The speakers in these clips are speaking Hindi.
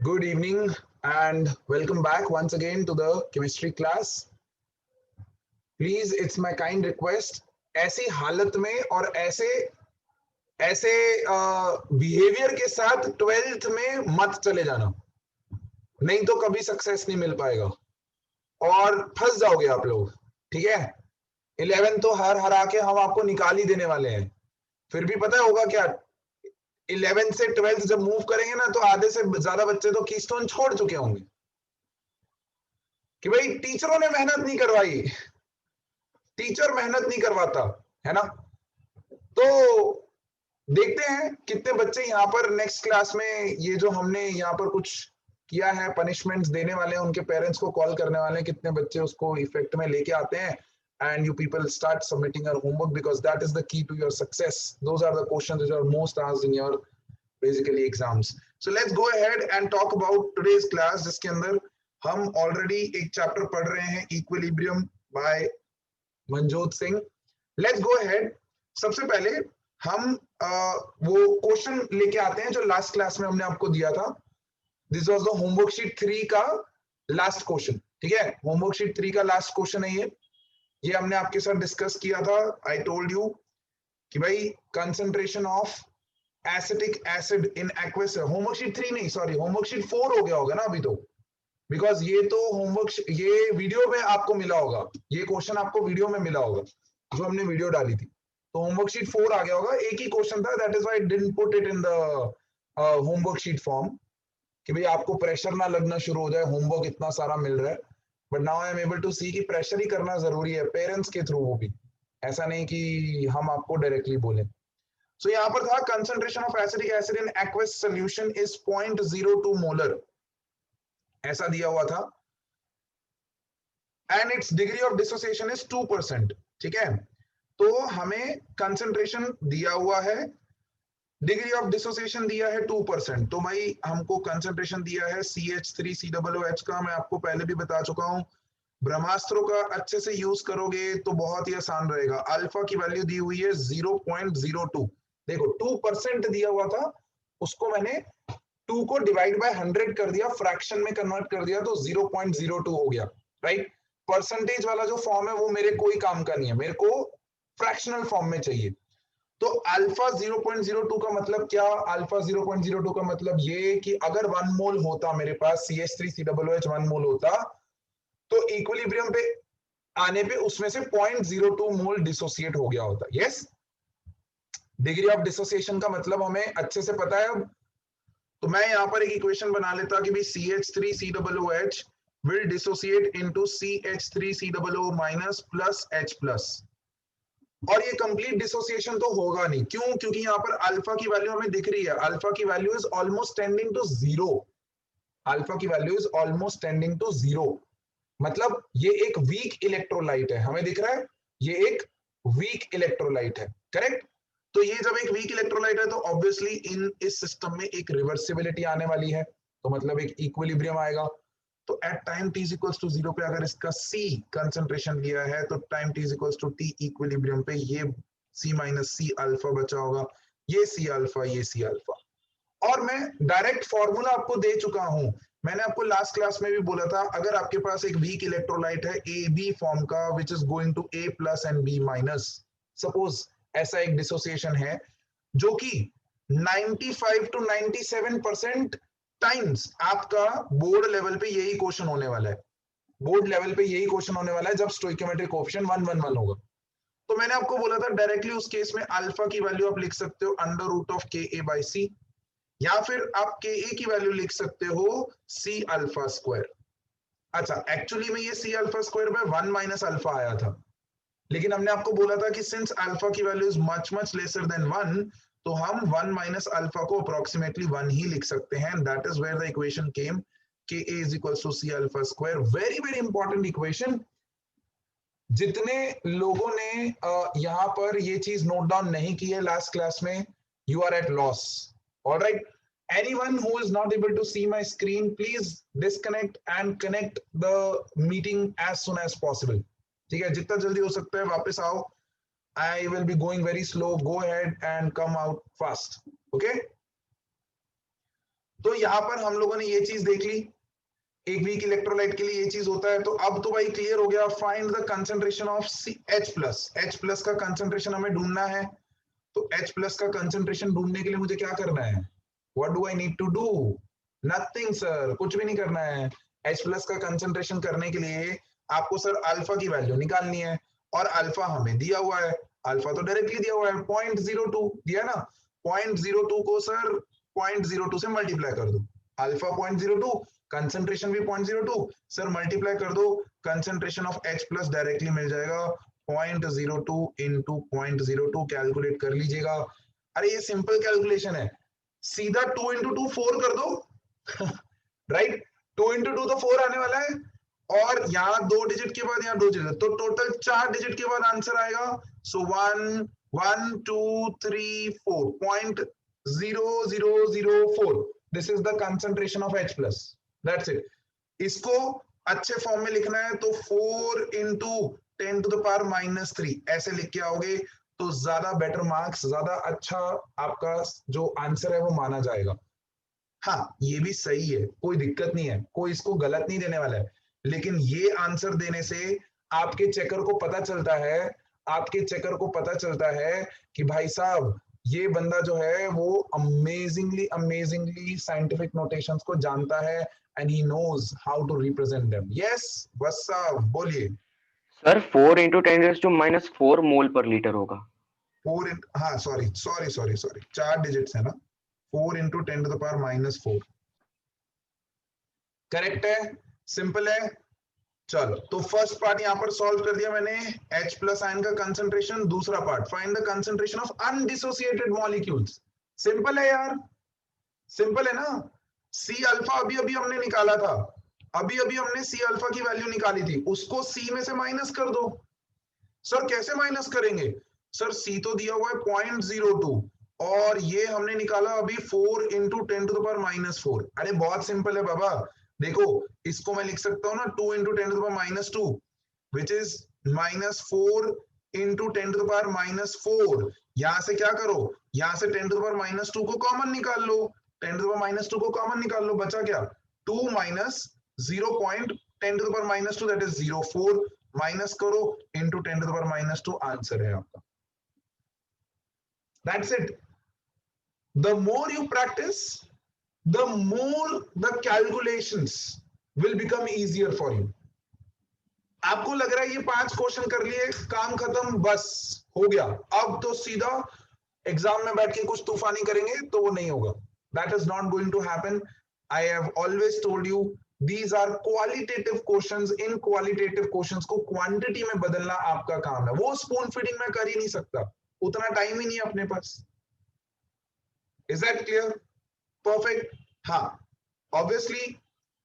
Good evening and welcome back once again to the chemistry class. Please, it's my kind request. ऐसी हालत में और ऐसे ऐसे बिहेवियर के साथ 12th में मत चले जाना, नहीं तो कभी सक्सेस नहीं मिल पाएगा और फंस जाओगे आप लोग। ठीक है, 11 तो हर हरा के हम आपको निकाल ही देने वाले हैं। फिर भी पता होगा क्या, 11 से 12th जब मूव करेंगे ना, तो आधे से ज्यादा बच्चे तो कीस्टोन छोड़ चुके होंगे कि भाई टीचरों ने मेहनत नहीं करवाई, टीचर मेहनत नहीं करवाता है ना। तो देखते हैं कितने बच्चे यहाँ पर नेक्स्ट क्लास में ये जो हमने यहाँ पर कुछ किया है पनिशमेंट्स देने वाले हैं, उनके पेरेंट्स को कॉल करने वाले हैं, कितने बच्चे उसको इफेक्ट में लेके आते हैं। And you people start submitting your homework because that is the key to your success. Those are the questions which are most asked in your basically exams. So let's go ahead and talk about today's class, जिसके अंदर हम already एक चैप्टर पढ़ रहे हैं, equilibrium bye Manjot Singh. Let's go ahead. सबसे पहले हम वो क्वेश्चन लेके आते हैं जो लास्ट क्लास में हमने आपको दिया था। This was the homework sheet 3 का लास्ट क्वेश्चन। ठीक है, होमवर्क शीट 3 का लास्ट क्वेश्चन है ये हमने आपके साथ डिस्कस किया था। आई टोल्ड यू कि भाई concentration of acetic acid in aqueous, homework sheet 3 नहीं, सॉरी, होमवर्क शीट 4 हो गया होगा ना अभी तो, बिकॉज ये तो होमवर्क, ये वीडियो में आपको मिला होगा, ये क्वेश्चन आपको वीडियो में मिला होगा जो हमने वीडियो डाली थी। तो होमवर्क शीट 4 आ गया होगा, एक ही क्वेश्चन था, that is why I didn't put it in the homework sheet form कि भाई आपको प्रेशर ना लगना शुरू हो जाए, होमवर्क इतना सारा मिल रहा है। But now I am able to see कि प्रेशर ही करना जरूरी है, पेरेंट्स के थ्रू, वो भी ऐसा नहीं कि हम आपको डायरेक्टली बोले। सो यहाँ पर था concentration of acidic acid in aqueous solution is 0.02 molar, ऐसा दिया हुआ था। And it's degree of dissociation is 2%। ठीक है, तो हमें कंसंट्रेशन दिया हुआ है, डिग्री ऑफ डिसोसिएशन दिया है 2%। तो भाई हमको कंसंट्रेशन दिया है CH3COOH का, मैं आपको पहले भी बता चुका हूं, ब्रह्मास्त्रों का अच्छे से यूज करोगे तो बहुत ही आसान रहेगा। अल्फा की वैल्यू दी हुई है 0.02, देखो 2% दिया हुआ था, उसको मैंने 2 को डिवाइड बाय 100 कर दिया, फ्रैक्शन में कन्वर्ट कर दिया, तो 0.02 हो गया। राइट, परसेंटेज वाला जो फॉर्म है वो मेरे कोई काम का नहीं है, मेरे को फ्रैक्शनल फॉर्म में चाहिए। तो अल्फा 0.02 का मतलब क्या, अल्फा 0.02 का मतलब ये कि अगर 1 मोल होता मेरे पास CH3COOH 1 मोल होता, तो इक्विलिब्रियम पे आने पे उसमें से 0.02 मोल डिसोसिएट हो गया होता। यस, डिग्री ऑफ डिसोसिएशन का मतलब हमें अच्छे से पता है अब। तो मैं यहां पर एक इक्वेशन बना लेता कि भाई CH3COOH will dissociate into CH3COO minus plus H plus, और ये कंप्लीट डिसोसिएशन तो होगा नहीं। क्यों? क्योंकि यहाँ पर अल्फा की वैल्यू हमें दिख रही है, अल्फा की value is almost tending to zero, alpha की value is almost tending to zero, मतलब ये एक वीक इलेक्ट्रोलाइट है, हमें दिख रहा है ये एक वीक इलेक्ट्रोलाइट है। करेक्ट, तो ये जब एक वीक इलेक्ट्रोलाइट है तो ऑब्वियसली इस सिस्टम में एक रिवर्सिबिलिटी आने वाली है, तो मतलब एक इक्विलिब्रियम आएगा। तो at time t is equals to 0 पे अगर इसका C कंसंट्रेशन लिया है, तो time t is equals to t equilibrium पे ये C माइनस C अल्फा बचा होगा, ये C अल्फा, ये C अल्फा। और मैं डायरेक्ट फॉर्मूला आपको दे चुका हूं, मैंने आपको लास्ट क्लास में भी बोला था, अगर आपके पास एक वीक इलेक्ट्रोलाइट है ए बी फॉर्म का which is going to A plus and B minus, suppose ऐसा एक डिसोसिएशन है जो कि 95 to 97% टाइम्स आपका बोर्ड लेवल पे यही क्वेश्चन होने वाला है, बोर्ड लेवल पे यही क्वेश्चन होने वाला है जब स्टोइकियोमेट्रिक कोएफिशिएंट 111 होगा। तो मैंने आपको बोला था डायरेक्टली उस केस में अल्फा की वैल्यू आप लिख सकते हो अंडर रूट ऑफ KA/C, या फिर आप KA की वैल्यू लिख सकते हो C अल्फा स्क्वायर। अच्छा, एक्चुअली में ये C alpha square by 1 minus alpha आया था, लेकिन हमने आपको बोला था कि सिंस अल्फा की value is much much lesser than 1, तो हम 1 माइनस अल्फा को अप्रोक्सीमेटली 1 ही लिख सकते हैं। That is where the equation came, KA is equals to C alpha square. Very very important equation, जितने लोगों ने यहां पर ये चीज नोट डाउन नहीं की है लास्ट क्लास में, you are at loss. Alright, anyone who is not able to see my screen, please disconnect and connect the meeting as soon as possible। ठीक है, जितना जल्दी हो सकता है वापस आओ। I will be going very slow, go ahead and come out fast, okay? तो यहाँ पर हम लोगों ने ये चीज देख ली, एक वीक इलेक्ट्रोलाइट के लिए ये चीज होता है। तो अब तो भाई क्लियर हो गया, find the concentration of H+ का कंसंट्रेशन हमें ढूंढना है। तो H+ का कंसंट्रेशन ढूंढने के लिए मुझे क्या करना है, what do I need to do, nothing sir, कुछ भी नहीं करना है। H+ का कंसंट्रेशन करने के लिए आपको सर अल्फा की वैल्यू निकालनी है, और अल्फा हमें दिया हुआ है, अल्फा तो डायरेक्टली दिया हुआ है 0.02 दिया ना, 0.02 को सर 0.02 से मल्टीप्लाई कर दो, अल्फा 0.02, कंसंट्रेशन भी 0.02, सर मल्टीप्लाई कर दो, कंसंट्रेशन ऑफ H+ डायरेक्टली मिल जाएगा 0.02 इंटू 0.02, कैलकुलेट कर लीजिएगा। अरे ये सिंपल कैलकुलेशन है, सीधा 2 इंटू 2 4 कर दो राइट, 2 इंटू 2 तो 4 आने वाला है, और यहाँ 2 डिजिट के बाद यहाँ 2 डिजिट, तो टोटल 4 डिजिट के बाद आंसर आएगा। सो 1 1 2 3 4 0.0004, this is the concentration of H+, that's it. इसको अच्छे फॉर्म में लिखना है तो 4 इंटू 10⁻³ ऐसे लिख के आओगे तो ज्यादा बेटर मार्क्स, ज्यादा अच्छा आपका जो आंसर है वो माना जाएगा। हाँ ये भी सही है, कोई दिक्कत नहीं है, कोई इसको गलत नहीं देने वाला है, लेकिन ये आंसर देने से आपके चेकर को पता चलता है, आपके चेकर को पता चलता है कि भाई साहब ये बंदा जो है वो अमेजिंगली साइंटिफिक नोटेशंस को जानता है, and he knows how to represent them. Yes बस साहब बोलिए। सर 4 इंटू 10⁻⁴ मोल पर लीटर होगा। 4 हाँ सॉरी 4 डिजिट्स है ना, 4 इंटू 10⁻⁴ करेक्ट है, सिंपल है। चलो तो फर्स्ट पार्ट यहां पर सॉल्व कर दिया मैंने, H+ आयन का कंसंट्रेशन। दूसरा part, find the concentration of undissociated molecules. Simple है यार, सिंपल है ना। C अल्फा अभी अभी हमने निकाला था, अभी अभी हमने C अल्फा की वैल्यू निकाली थी, उसको C में से माइनस कर दो। सर कैसे माइनस करेंगे, सर C तो दिया हुआ है 0.02, और ये हमने निकाला अभी 4 इंटू 10⁻⁴। अरे बहुत सिंपल है बाबा, देखो इसको मैं लिख सकता हूँ ना 2 इंटू 10⁻², विच इज -4 इंटू 10⁻⁴। यहां से क्या करो, यहां से 10⁻² को कॉमन निकाल लो, 10⁻² को कॉमन निकाल लो, बचा क्या 2 माइनस 0.10⁻², दैट इज 0.4, माइनस करो इंटू 10⁻², आंसर है आपका। That's it. The more you practice, the more the calculations will become easier for you. आपको लग रहा है ये 5 क्वेश्चन कर लिए काम खत्म, बस हो गया, अब तो सीधा एग्जाम में बैठ के कुछ तूफानी करेंगे, तो वो नहीं होगा। That is not going to happen. I have always told you these are qualitative questions. In qualitative questions को क्वांटिटी में बदलना आपका काम है, वो स्पून फीडिंग में कर ही नहीं सकता, उतना टाइम ही नहीं है अपने पास। Is that clear? Perfect. हाँ ऑब्वियसली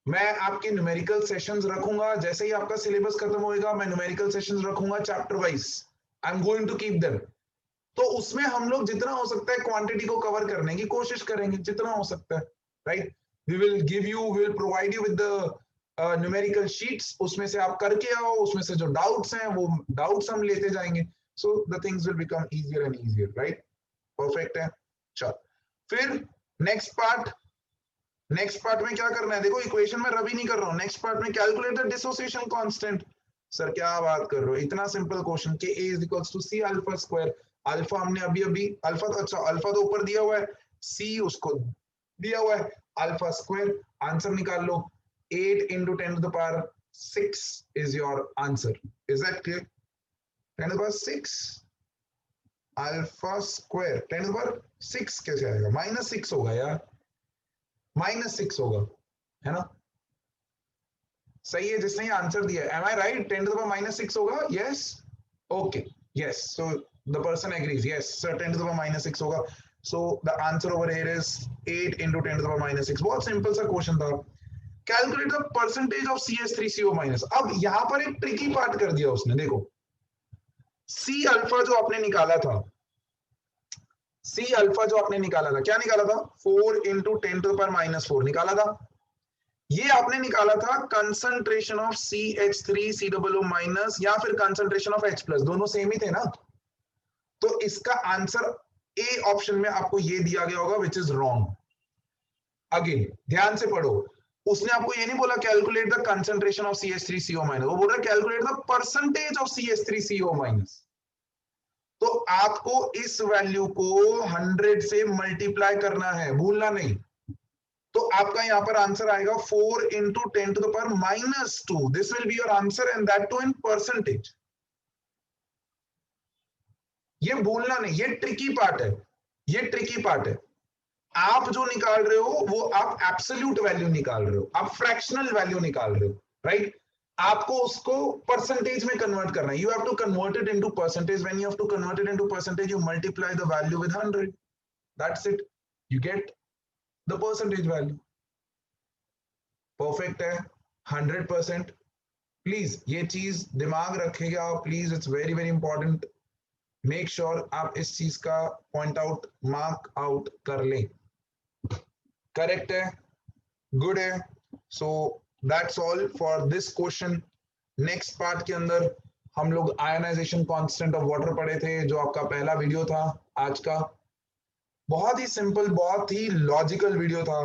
मैं आपके न्यूमेरिकल सेशंस रखूंगा, जैसे ही आपका सिलेबस खत्म होएगा मैं न्यूमेरिकल सेशंस रखूंगा chapter wise, I am going to keep them. तो उसमें हम लोग जितना हो सकता है क्वांटिटी को कवर करने की कोशिश करेंगे, जितना हो सकता है, right. We will give you, we will provide you with the numerical sheets, उसमें से आप करके आओ, उसमें से जो डाउट्स हैं वो डाउट्स हम लेते जाएंगे, so the things will become easier and easier, right. Perfect है। चल फिर नेक्स्ट पार्ट में क्या करना है, देखो इक्वेशन में रबी नहीं कर रहा हूं, नेक्स्ट पार्ट में calculate the dissociation constant. Sir क्या बात कर रहे हो, इतना सिंपल क्वेश्चन के A is equals to C alpha square. Alpha हमने अभी अल्फा तो अच्छा, अल्फा तो ऊपर दिया हुआ है, C उसको दिया हुआ है, अल्फा स्क्वायर, आंसर निकाल लो। 8 into 10⁻⁶ is your answer. Is that clear? 10⁻⁶ alpha square 10⁻⁶ कैसे आएगा, -6 होगा यार, -6 होगा, है ना। सही है जिसने ये आंसर दिया है, एम आई राइट, 10⁻⁻6 होगा। Yes okay yes, so the person agrees, yes sir 10⁻⁻6 होगा। So the answer over here is 8 into 10⁻⁶। बहुत सिंपल सा क्वेश्चन था। Calculate the percentage of CH3CO-। अब यहां पर एक ट्रिकी पार्ट कर दिया उसने, देखो C अल्फा जो आपने निकाला था, C अल्फा जो आपने निकाला था, क्या निकाला था, 4 इंटू 10⁻⁴ निकाला था। ये आपने निकाला था कंसंट्रेशन ऑफ CH3COO- या फिर कंसंट्रेशन ऑफ H+, दोनों सेम ही थे ना। तो इसका आंसर A ऑप्शन में आपको ये दिया गया होगा, विच इज रॉन्ग। अगेन ध्यान से पढ़ो, उसने आपको ये नहीं बोला calculate the concentration of CH3CO minus, वो बोल रहा है calculate the percentage of CH3CO minus. तो आपको इस वैल्यू को 100 से मल्टीप्लाई करना है, भूलना नहीं। तो आपका यहां पर आंसर आएगा 4 into 10 to the power -2। This will be your answer and that too in percentage. ये भूलना नहीं, ये ट्रिकी पार्ट है, ये ट्रिकी पार्ट है। आप जो निकाल रहे हो वो आप एब्सोल्यूट वैल्यू निकाल रहे हो, आप फ्रैक्शनल वैल्यू निकाल रहे हो, राइट? आपको उसको परसेंटेज में कन्वर्ट करना है। You have to convert it into percentage. When you have to convert it into percentage, you multiply the value with 100, that's it, you get the percentage value. Perfect है, 100%। प्लीज ये चीज दिमाग रखेगा please, it's very very important. Make sure आप इस चीज का पॉइंट आउट, मार्क आउट कर लें। करेक्ट है, गुड है। So that's all for this question. Next part के अंदर हम लोग आयनाइजेशन कांस्टेंट ऑफ वाटर पढ़े थे, जो आपका पहला वीडियो था आज का। बहुत ही सिंपल, बहुत ही लॉजिकल वीडियो था,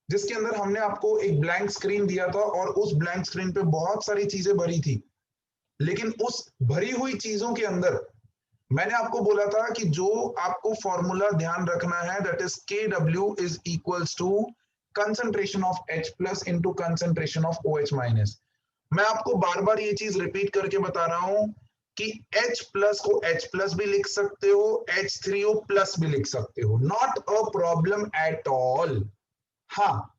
जिसके अंदर हमने आपको एक ब्लैंक स्क्रीन दिया था और उस ब्लैंक स्क्रीन पे बहुत सारी चीजें भरी थी। लेकिन उस भरी हुई चीजों के अंदर मैंने आपको बोला था कि जो आपको फॉर्मूला ध्यान रखना है, that is KW is equals to concentration of H plus into concentration of OH minus. मैं आपको बार बार ये चीज रिपीट करके बता रहा हूं कि H प्लस को H प्लस भी लिख सकते हो, H3O प्लस भी लिख सकते हो, not a problem at all. हाँ,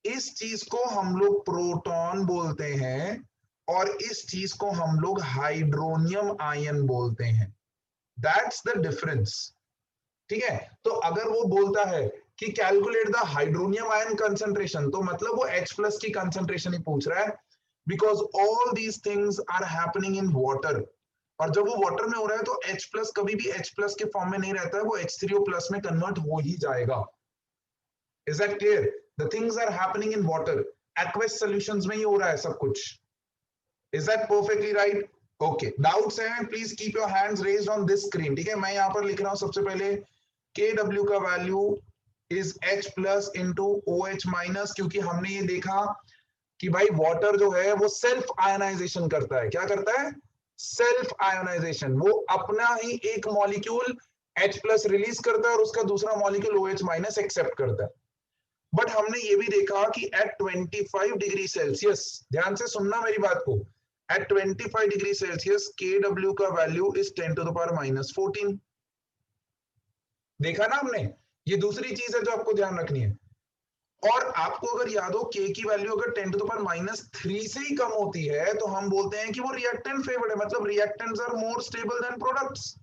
इस चीज को हम लोग प्रोटॉन बोलते हैं और इस चीज को हम लोग हाइड्रोनियम आयन बोलते हैं। दैट्स द डिफरेंस, ठीक है? तो अगर वो बोलता है कि calculate the hydronium ion concentration, तो मतलब वो H प्लस की कंसंट्रेशन ही पूछ रहा है, because all these things are happening in water. और जब वो वाटर में हो रहा है तो H प्लस कभी भी H प्लस के फॉर्म में नहीं रहता है, वो H3O प्लस में कन्वर्ट हो ही जाएगा। Is that clear? The things are happening in water, aqueous solutions में ही हो रहा है सब कुछ। Is that perfectly right? Okay, doubts हैं please keep your hands raised on this screen, ठीक है? मैं यहां पर लिख रहा हूं सबसे पहले KW का value is H plus into OH minus, क्योंकि हमने ये देखा कि भाई वाटर जो है वो सेल्फ आयनाइजेशन करता है। क्या करता है? Self ionization. वो अपना ही एक मॉलिक्यूल H प्लस रिलीज करता है और उसका दूसरा मॉलिक्यूल OH माइनस एक्सेप्ट करता है। बट हमने ये भी देखा कि एट 25 डिग्री सेल्सियस, ध्यान से सुनना मेरी बात को, एट 25 डिग्री सेल्सियस KW का value is 10 to the power -14। देखा ना हमने? ये दूसरी चीज है जो आपको ध्यान रखनी है। और आपको अगर याद हो K की वैल्यू अगर 10 टू द पावर -3 से ही कम होती है तो हम बोलते हैं कि वो रिएक्टेंट फेवर्ड है, मतलब reactants are more stable than products.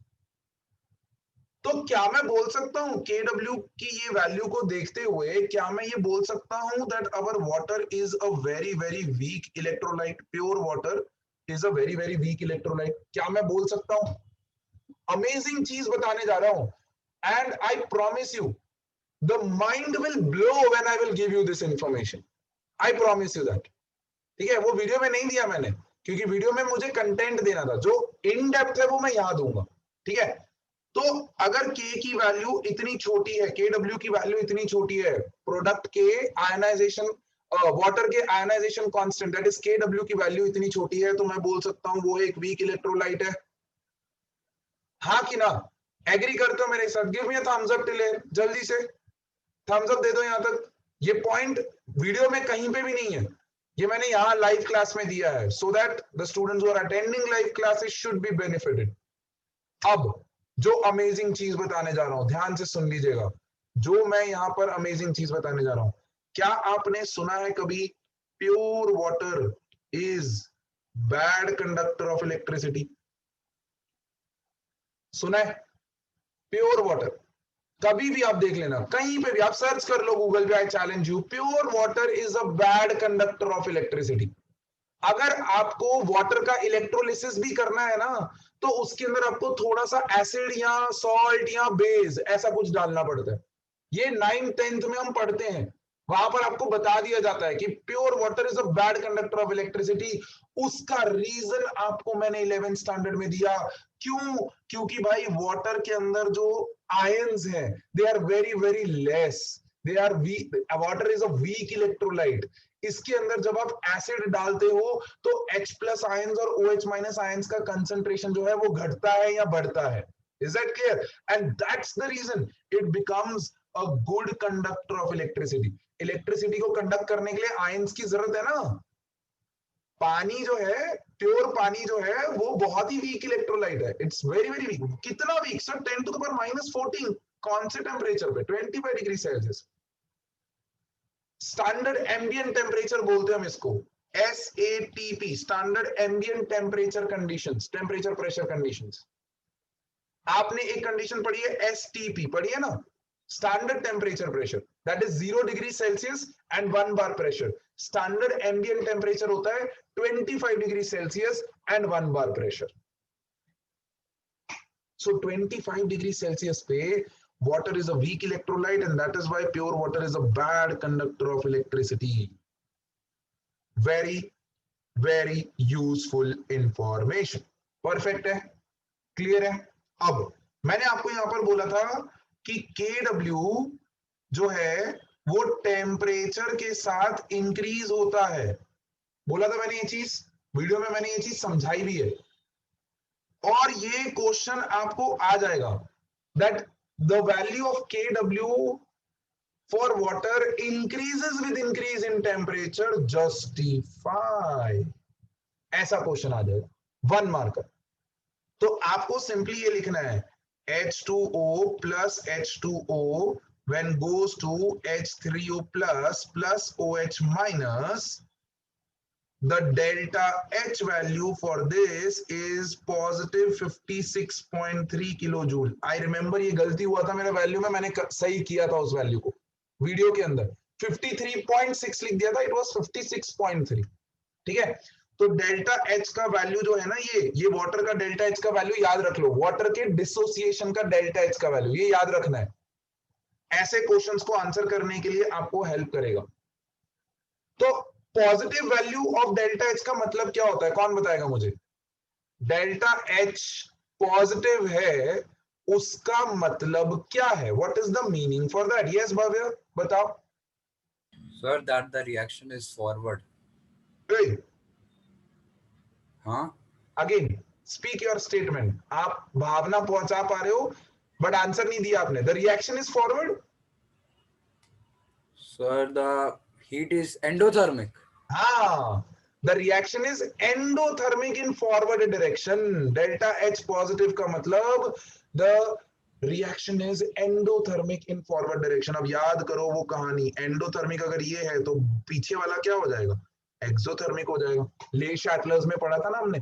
तो क्या मैं बोल सकता हूं KW की ये वैल्यू को देखते हुए, क्या मैं ये बोल सकता हूं that our water is a very very weak electrolyte, pure water is a very very weak electrolyte? क्या मैं बोल सकता हूं? अमेजिंग चीज बताने जा रहा हूं, and I promise you the mind will blow when I will give you this information, I promise you that. ठीक है? वो वीडियो में नहीं दिया मैंने, क्योंकि वीडियो में मुझे कंटेंट देना था, जो इन डेप्थ है वो मैं यहां दूंगा, ठीक है? तो अगर K की वैल्यू इतनी छोटी है, KW की वैल्यू इतनी छोटी है, प्रोडक्ट के आयनाइजेशन, वाटर के ionization constant that is KW की वैल्यू इतनी छोटी है, तो मैं बोल सकता हूं वो एक वीक इलेक्ट्रोलाइट है। हाँ कि ना? एग्री करते हो मेरे साथ? Give me a thumbs up till, जल्दी से थम्स अप दे दो यहां तक। ये पॉइंट वीडियो में कहीं पे भी नहीं है, ये मैंने यहाँ लाइव क्लास में दिया है, so that the students who are attending live classes should be benefited. अब जो अमेजिंग चीज बताने जा रहा हूं, ध्यान से सुन लीजिएगा, जो मैं यहां पर अमेजिंग चीज बताने जा रहा हूं। क्या आपने सुना है कभी pure water is bad conductor of electricity? सुना है? प्योर वाटर, कभी भी आप देख लेना, कहीं पे भी आप सर्च कर लो गूगल पे, I challenge you, pure water is a bad conductor of electricity. अगर आपको वाटर का इलेक्ट्रोलिसिस भी करना है ना, तो उसके अंदर आपको थोड़ा सा एसिड या सॉल्ट या बेस ऐसा कुछ डालना पड़ता है। ये 9th-10th में हम पढ़ते हैं, वहां पर आपको बता दिया जाता है कि pure water is a bad conductor of electricity. उसका रीजन आपको मैंने 11th स्टैंडर्ड में दिया। क्यों? क्योंकि भाई वाटर के अंदर जो आयंस हैं they are very very less, they are weak, water is a weak electrolyte. इसके अंदर जब आप एसिड डालते हो तो H प्लस आयंस और OH माइनस आयंस का कंसंट्रेशन जो है वो घटता है या बढ़ता है। Is that clear? And that's the reason it becomes a good conductor of electricity. Electricity को कंडक्ट करने के लिए आयंस की जरूरत है ना। पानी जो है, प्योर पानी जो है वो बहुत ही वीक इलेक्ट्रोलाइट है, इट्स वेरी वेरी वीक। कितना weak sir? 10 to the power -14। कौन से टेम्परेचर पे? 25 degree Celsius. Standard ambient temperature बोलते हैं हम इसको, SATP, standard ambient temperature conditions, temperature pressure conditions. आपने एक कंडीशन पढ़ी है STP, पढ़ी है ना, standard temperature pressure, that is 0 degree Celsius and 1 bar pressure. Standard ambient temperature होता है 25 degree Celsius and 1 bar pressure. So 25 degree Celsius पे water is a weak electrolyte, and that is why pure water is a bad conductor of electricity. Very very useful information. Perfect है, clear है। अब मैंने आपको यहां पर बोला था कि Kw जो है वो टेम्परेचर के साथ इंक्रीज होता है, बोला था मैंने ये चीज, वीडियो में मैंने ये चीज समझाई भी है। और ये क्वेश्चन आपको आ जाएगा that the value of Kw for water increases with increase in temperature, justify, ऐसा क्वेश्चन आ जाएगा 1 मार्कर। तो आपको सिंपली ये लिखना है H2O plus H2O when goes to H3O plus OH minus, the delta H value for this is positive 56.3 kilojoule. I remember ये गलती हुआ था मेरे वैल्यू में, मैंने सही किया था उस वैल्यू को वीडियो के अंदर, 53.6 लिख दिया था, इट वाज 56.3। ठीक है, तो डेल्टा H का वैल्यू जो है ना, ये वाटर का डेल्टा H का वैल्यू याद रख लो, वाटर के डिसोसिएशन का डेल्टा H का वैल्यू, ये याद रखना है। ऐसे क्वेश्चंस को आंसर करने के लिए आपको हेल्प करेगा। तो positive value of delta H का मतलब क्या होता है, कौन बताएगा मुझे? डेल्टा H पॉजिटिव है, उसका मतलब क्या है? What is the meaning for that? Yes Bhavya, बताओ। Sir, that the reaction is forward. हाँ, अगेन स्पीक योर स्टेटमेंट। आप भावना पहुंचा पा रहे हो बट आंसर नहीं दिया आपने। The reaction is forward. sir, the heat is endothermic. हाँ, the reaction is endothermic in forward direction. Delta H positive का मतलब the reaction is endothermic in forward direction। अब याद करो वो कहानी, एंडोथर्मिक अगर ये है तो पीछे वाला क्या हो जाएगा? एक्सोथर्मिक हो जाएगा। ले शैटलर्स में पढ़ा था ना हमने।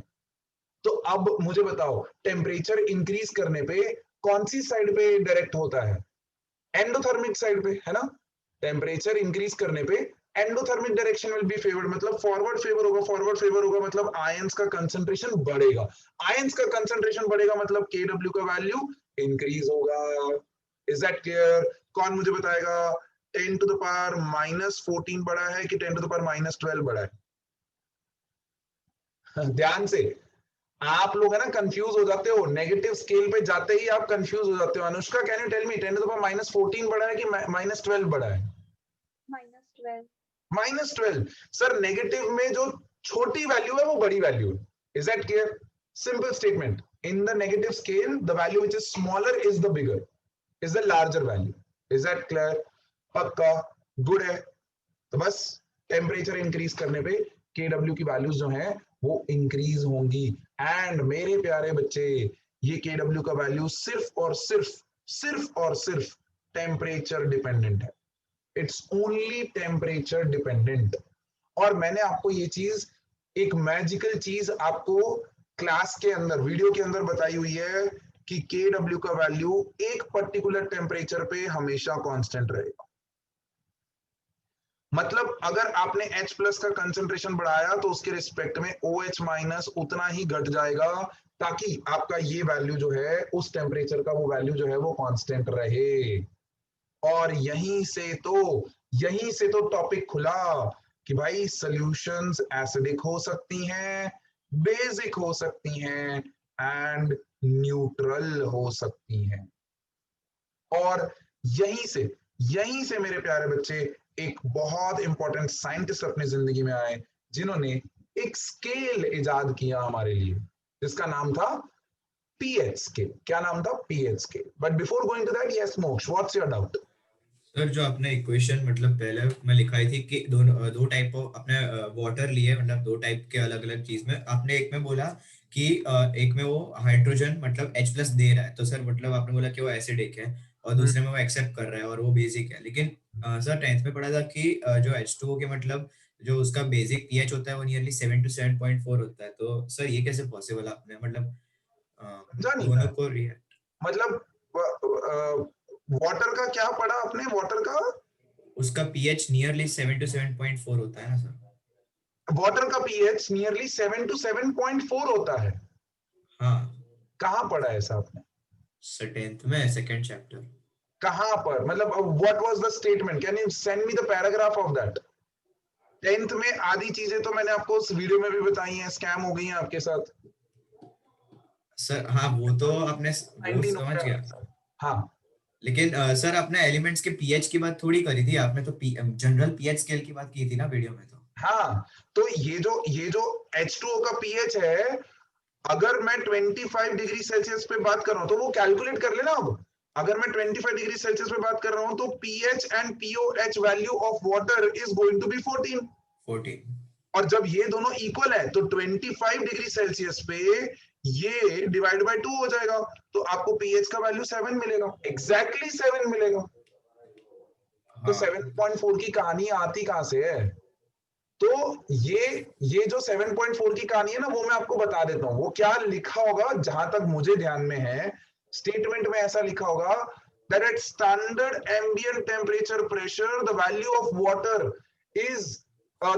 तो अब मुझे बताओ, टेम्परेचर इंक्रीज करने पे कौन सी साइड पे डायरेक्ट होता है? एंडोथर्मिक साइड पे, है ना। टेम्परेचर इंक्रीज करने पे endothermic direction will be favoured, मतलब फॉरवर्ड फेवर होगा। फॉरवर्ड फेवर होगा मतलब आयंस का कंसंट्रेशन बढ़ेगा। आयंस का कंसंट्रेशन बढ़ेगा मतलब Kw का वैल्यू इंक्रीज होगा। Is that clear? कौन मुझे बताएगा 10 टू द पावर -14 बड़ा है कि 10 टू द पावर -12 बड़ा है? ध्यान से, आप लोग है ना कंफ्यूज हो जाते हो, नेगेटिव स्केल पे जाते ही आप कंफ्यूज हो जाते हो। Anushka, can you tell me 10 to the power -14 बड़ा है कि -12 बड़ा है? -12। सर नेगेटिव में जो छोटी वैल्यू है वो बड़ी वैल्यू है। Is that clear? Simple statement, in the negative scale the value which is smaller is the bigger, is the larger value. Is that clear? पक्का? गुड है। तो बस टेम्परेचर इंक्रीज करने पे Kw की वैल्यूज जो है वो इंक्रीज होंगी। एंड मेरे प्यारे बच्चे, ये Kw का वैल्यू सिर्फ और सिर्फ टेम्परेचर डिपेंडेंट है। It's only temperature dependent. और मैंने आपको ये चीज, एक मैजिकल चीज आपको क्लास के अंदर, वीडियो के अंदर बताई हुई है कि Kw का वैल्यू एक पर्टिकुलर टेम्परेचर पे हमेशा कांस्टेंट रहेगा। मतलब अगर आपने H प्लस का कंसंट्रेशन बढ़ाया तो उसके रिस्पेक्ट में OH माइनस उतना ही घट जाएगा, ताकि आपका ये वैल्यू जो है, उस टेम्परेचर का वो वैल्यू जो है वो कांस्टेंट रहे। और यहीं से तो टॉपिक खुला कि भाई सॉल्यूशंस एसिडिक हो सकती हैं, बेसिक हो सकती हैं एंड न्यूट्रल हो सकती हैं। और यहीं से यहीं से मेरे प्यारे बच्चे एक बहुत इंपॉर्टेंट साइंटिस्ट अपनी जिंदगी में आए जिन्होंने एक स्केल इजाद किया हमारे लिए, जिसका नाम था पीएच स्केल। क्या नाम था? PH scale. But before going to that, yes Moksh, what's your doubt? Sir जो आपने इक्वेशन मतलब पहले में लिखाई थी कि दोनों दो टाइप ऑफ अपने वाटर लिए, मतलब दो टाइप के अलग अलग चीज में आपने एक में बोला कि एक में वो हाइड्रोजन मतलब H+ दे रहा है, तो सर मतलब आपने बोला कि वो एसिडिक है, और दूसरे में वो एक्सेप्ट कर रहा है और वो बेसिक है। लेकिन सर 10th में पढ़ा था कि जो H2O के मतलब जो उसका बेसिक पीएच होता है वो नियरली 7 to 7.4 होता है। तो सर ये कैसे पॉसिबल आपने मतलब जानी दोनों है को रिएक्ट, मतलब वाटर का क्या पढ़ा आपने? वाटर का उसका पीएच नियरली 7 to 7.4 होता है ना सर? वाटर का पीएच नियरली 7 to 7.4 होता है। हाँ कहाँ पढ़ा है ऐसा आपने? सर 10th में सेकंड चैप्टर। कहाँ पर? मतलब what was the statement? Can you send me the paragraph of that? 10th में आधी चीजें तो मैंने आपको उस वीडियो में भी बताई हैं, स्कैम हो गई हैं आपके साथ। सर हाँ वो तो आपने वो 19 हो समझ गया गया, आपके साथ। हाँ लेकिन सर आपने एलिमेंट्स के पीएच की बात थोड़ी करी थी, आपने तो जनरल पीएच स्केल की बात की थी ना वीडियो में। तो हाँ, तो ये जो H2O का पीएच है, अगर मैं 25 डिग्री सेल्सियस पे बात कर रहा हूं तो वो कैलकुलेट कर लेना। अब अगर मैं 25 डिग्री सेल्सियस पे बात कर रहा हूं तो pH and pOH value of water is going to be 14। 14। और जब ये दोनों इक्वल है तो 25 डिग्री सेल्सियस पे ये डिवाइड बाय 2 हो जाएगा, तो आपको पीएच का वैल्यू 7 मिलेगा, एग्जैक्टली 7 मिलेगा। तो हाँ 7.4 की कहानी आती कहां से है? तो ये जो 7.4 की कहानी है ना, वो मैं आपको बता देता हूं। वो क्या लिखा होगा, जहां तक मुझे ध्यान में है, स्टेटमेंट में ऐसा लिखा होगा that at standard ambient temperature pressure the value of water is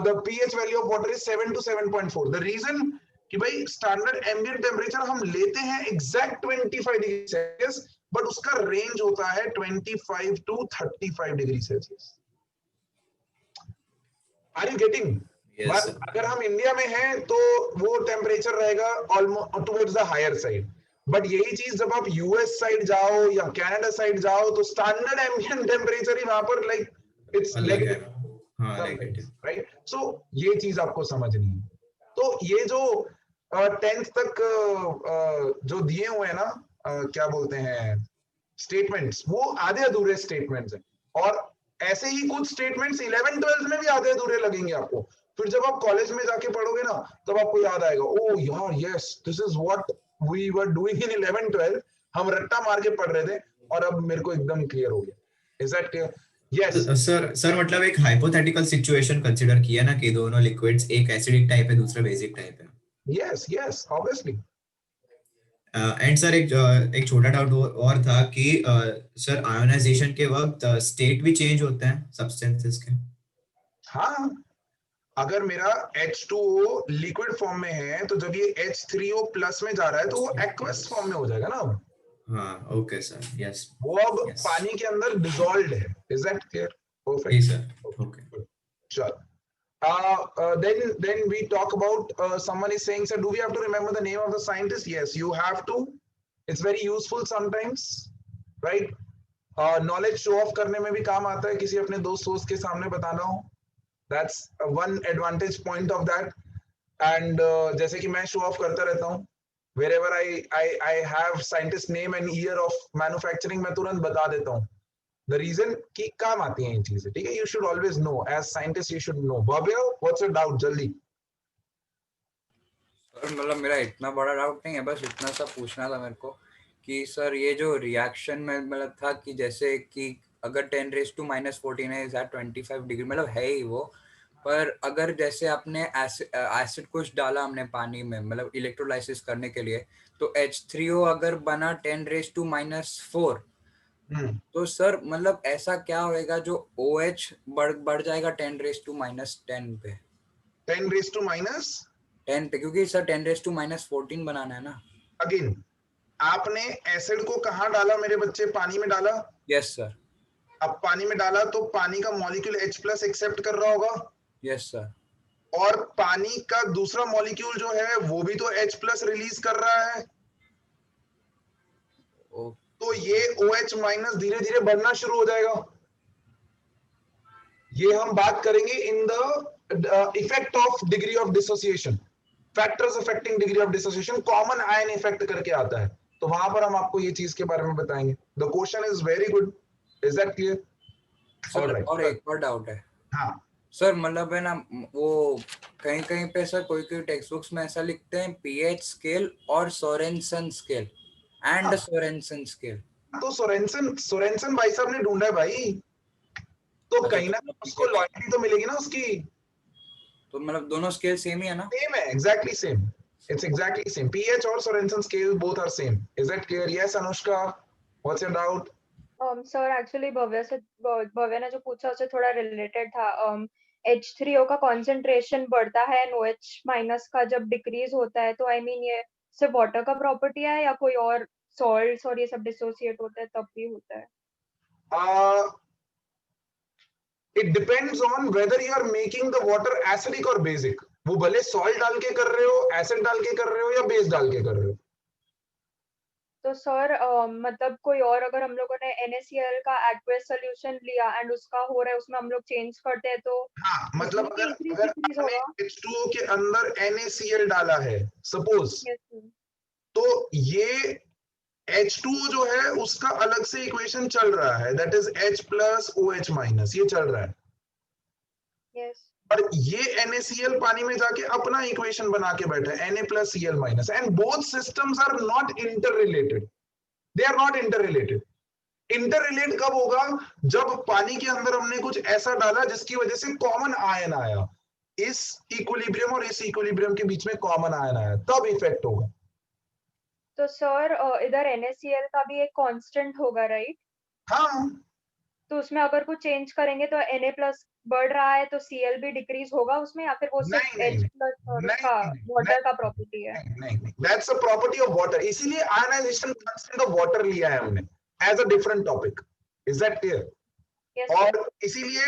the pH value of water is 7 to 7.4। the reason कि भाई स्टैंडर्ड एम्बिएंट टेम्परेचर हम लेते हैं एग्जैक्ट 25 डिग्री सेल्सियस, बट उसका रेंज होता है 25 to 35 degree Celsius. Are you getting? Yes sir. अगर हम इंडिया में हैं तो वो टेम्परेचर रहेगा almost towards the higher side, but यही चीज जब आप यूएस साइड जाओ या कनाडा साइड जाओ तो स्टैंडर्ड एम्बिएंट टेम्परेचर ही वहां पर लाइक इट्स अलग है। नेगेटिव हाँ समथिंग, नेगेटिव। राइट? सो ये चीज आपको समझनी है। तो ये जो 10th तक जो दिए हुए हैं ना, क्या बोलते हैं, स्टेटमेंट्स, वो आधे अधूरे स्टेटमेंट्स हैं। और ऐसे ही कुछ स्टेटमेंट्स 11 12 में भी आधे अधूरे लगेंगे आपको। फिर जब आप कॉलेज में जाके पढ़ोगे ना, तब आपको याद आएगा, ओ यार yes, this is what we were doing in 11 12। हम रट्टा मार के पढ़ रहे थे और अब मेरे को एकदम क्लियर हो गया। Is that clear? Yes sir मतलब एक हाइपोथेटिकल सिचुएशन कंसीडर किया ना कि दोनों लिक्विड्स, एक एसिडिक टाइप है दूसरा बेसिक टाइप है। Yes yes obviously. And sir एक छोटा डाउट और था कि सर आयोनाइजेशन के वक्त स्टेट भी चेंज होते हैं सब्सटेंसेस के? हाँ, अगर मेरा H2O लिक्विड फॉर्म में है तो जब ये H3O प्लस में जा रहा है तो वो एक्वस फॉर्म में हो जाएगा ना। अब हाँ ओके सर, यस वो अब यस। पानी के अंदर डिसॉल्व्ड है। Is that clear? जी परफेक्ट। Sir okay. चल then we talk about someone is saying, sir, do we have to remember the name of the scientist? Yes, you have to. It's very useful sometimes, right? Knowledge show off करने में भी काम आता है, किसी अपने दोस्त के सामने बताना हो। That's one advantage point of that. And जैसे कि मैं शो ऑफ करता रहता हूँ, wherever I have scientist name and year of manufacturing, मैं तुरंत बता देता हूँ। The reason कि काम आती हैं ये चीजें, ठीक है? You should always know, as scientist you should know. Bhavya, what's your doubt? जल्दी। सर मतलब मेरा इतना बड़ा डाउट नहीं है, बस इतना सा पूछना था मेरे को कि सर ये जो रिएक्शन में मतलब था कि जैसे कि अगर 10⁻⁻14 है, इज एट 25 डिग्री, मतलब है ही वो, पर अगर जैसे आपने एसिड कुछ डाला हमने पानी में मतलब इलेक्ट्रोलाइसिस करने के लिए, तो H3O अगर बना 10⁻⁻4, तो सर मतलब ऐसा क्या होएगा जो OH बढ़ जाएगा 10⁻⁻10 पे? 10⁻⁻? पे, क्योंकि सर 10⁻⁻14 बनाना है ना। अगेन, आपने एसिड को कहाँ डाला मेरे बच्चे? पानी में डाला। Yes sir. अब पानी में डाला तो पानी का मॉलिक्यूल H+ एक्सेप्ट कर रहा होगा। Yes sir. और पानी का दूसरा मॉलिक्यूल जो है वो भी तो H+ रिलीज कर रहा है। तो ये OH- धीरे धीरे बढ़ना शुरू हो जाएगा। ये हम बात करेंगे in the effect of degree of dissociation, factors affecting degree of dissociation, common ion effect करके आता है, तो वहां पर हम आपको ये चीज के बारे में बताएंगे। The question is very good, is that clear? Sir alright, और एक और डाउट है हाँ सर, मतलब है ना वो कहीं कहीं पे सर कोई कोई टेक्स्ट बुक्स में ऐसा लिखते हैं पीएच स्केल और Sorensen scale and Sorensen scale. तो सोरेनसन सोरेनसन भाई साहब ने ढूंढा है भाई, तो अच्छा कहीं ना तो उसको लॉयल्टी तो मिलेगी ना उसकी। तो मतलब दोनों स्केल सेम ही है ना? सेम है, exactly same, it's exactly same, pH और Sorensen scale both are same. Is that clear? Yes Anushka, what's your doubt? Sir actually Bhavya ने जो पूछा उससे थोड़ा रिलेटेड था। H3O का कॉन्सेंट्रेशन बढ़ता है एंड OH माइनस का जब डिक्रीज होता है, तो आई मीन ये सिर्फ वाटर का प्रॉपर्टी है या कोई और सॉल्ट्स और ये सब डिसोसिएट होता है तब भी होता है? It depends on whether you are making the water acidic or basic. वो भले सॉल्ट डाल के कर रहे हो, एसिड डाल के कर रहे हो, या बेस डाल के कर रहे हो। तो सर मतलब कोई और अगर हम लोगों ने NaCl का एक्वस सोल्यूशन लिया एंड उसका हो रहा है, उसमें हम लोग चेंज करते हैं तो हाँ, मतलब उसमें भी अगर इंक्रीज अगर डिक्रीज आपने होगा? H2O के अंदर NaCl डाला है सपोज, यस सर। तो ये H2O जो है उसका अलग से इक्वेशन चल रहा है, that is H plus OH minus, ये चल रहा है। यस। और ये NaCl पानी में जाके अपना इक्वेशन बना के बैठा है, Na plus Cl minus, and both systems are not interrelated, they are not interrelated. Interrelate कब होगा? जब पानी के अंदर हमने कुछ ऐसा डाला जिसकी वजह से कॉमन आयन आया, इस इक्विलिब्रियम और इस इक्विलिब्रियम के बीच में कॉमन आयन आया, तब इफेक्ट होगा। तो सर इधर NaCl का भी एक कांस्टेंट होगा, राइट? हाँ, तो उसमें अगर कुछ चेंज करेंगे तो Na प्लस बढ़ रहा है तो Cl भी डिक्रीज होगा उसमें, या फिर वो सिर्फ नहीं नहीं H नहीं प्लस और नहीं उसका नहीं वाटर का नहीं प्रॉपर्टी है? नहीं नहीं, that's a property of water, इसीलिए आयनाइजेशन कांस्टेंट ऑफ वाटर लिया है हमने as a different topic. Is that clear? Yes sir. और इसीलिए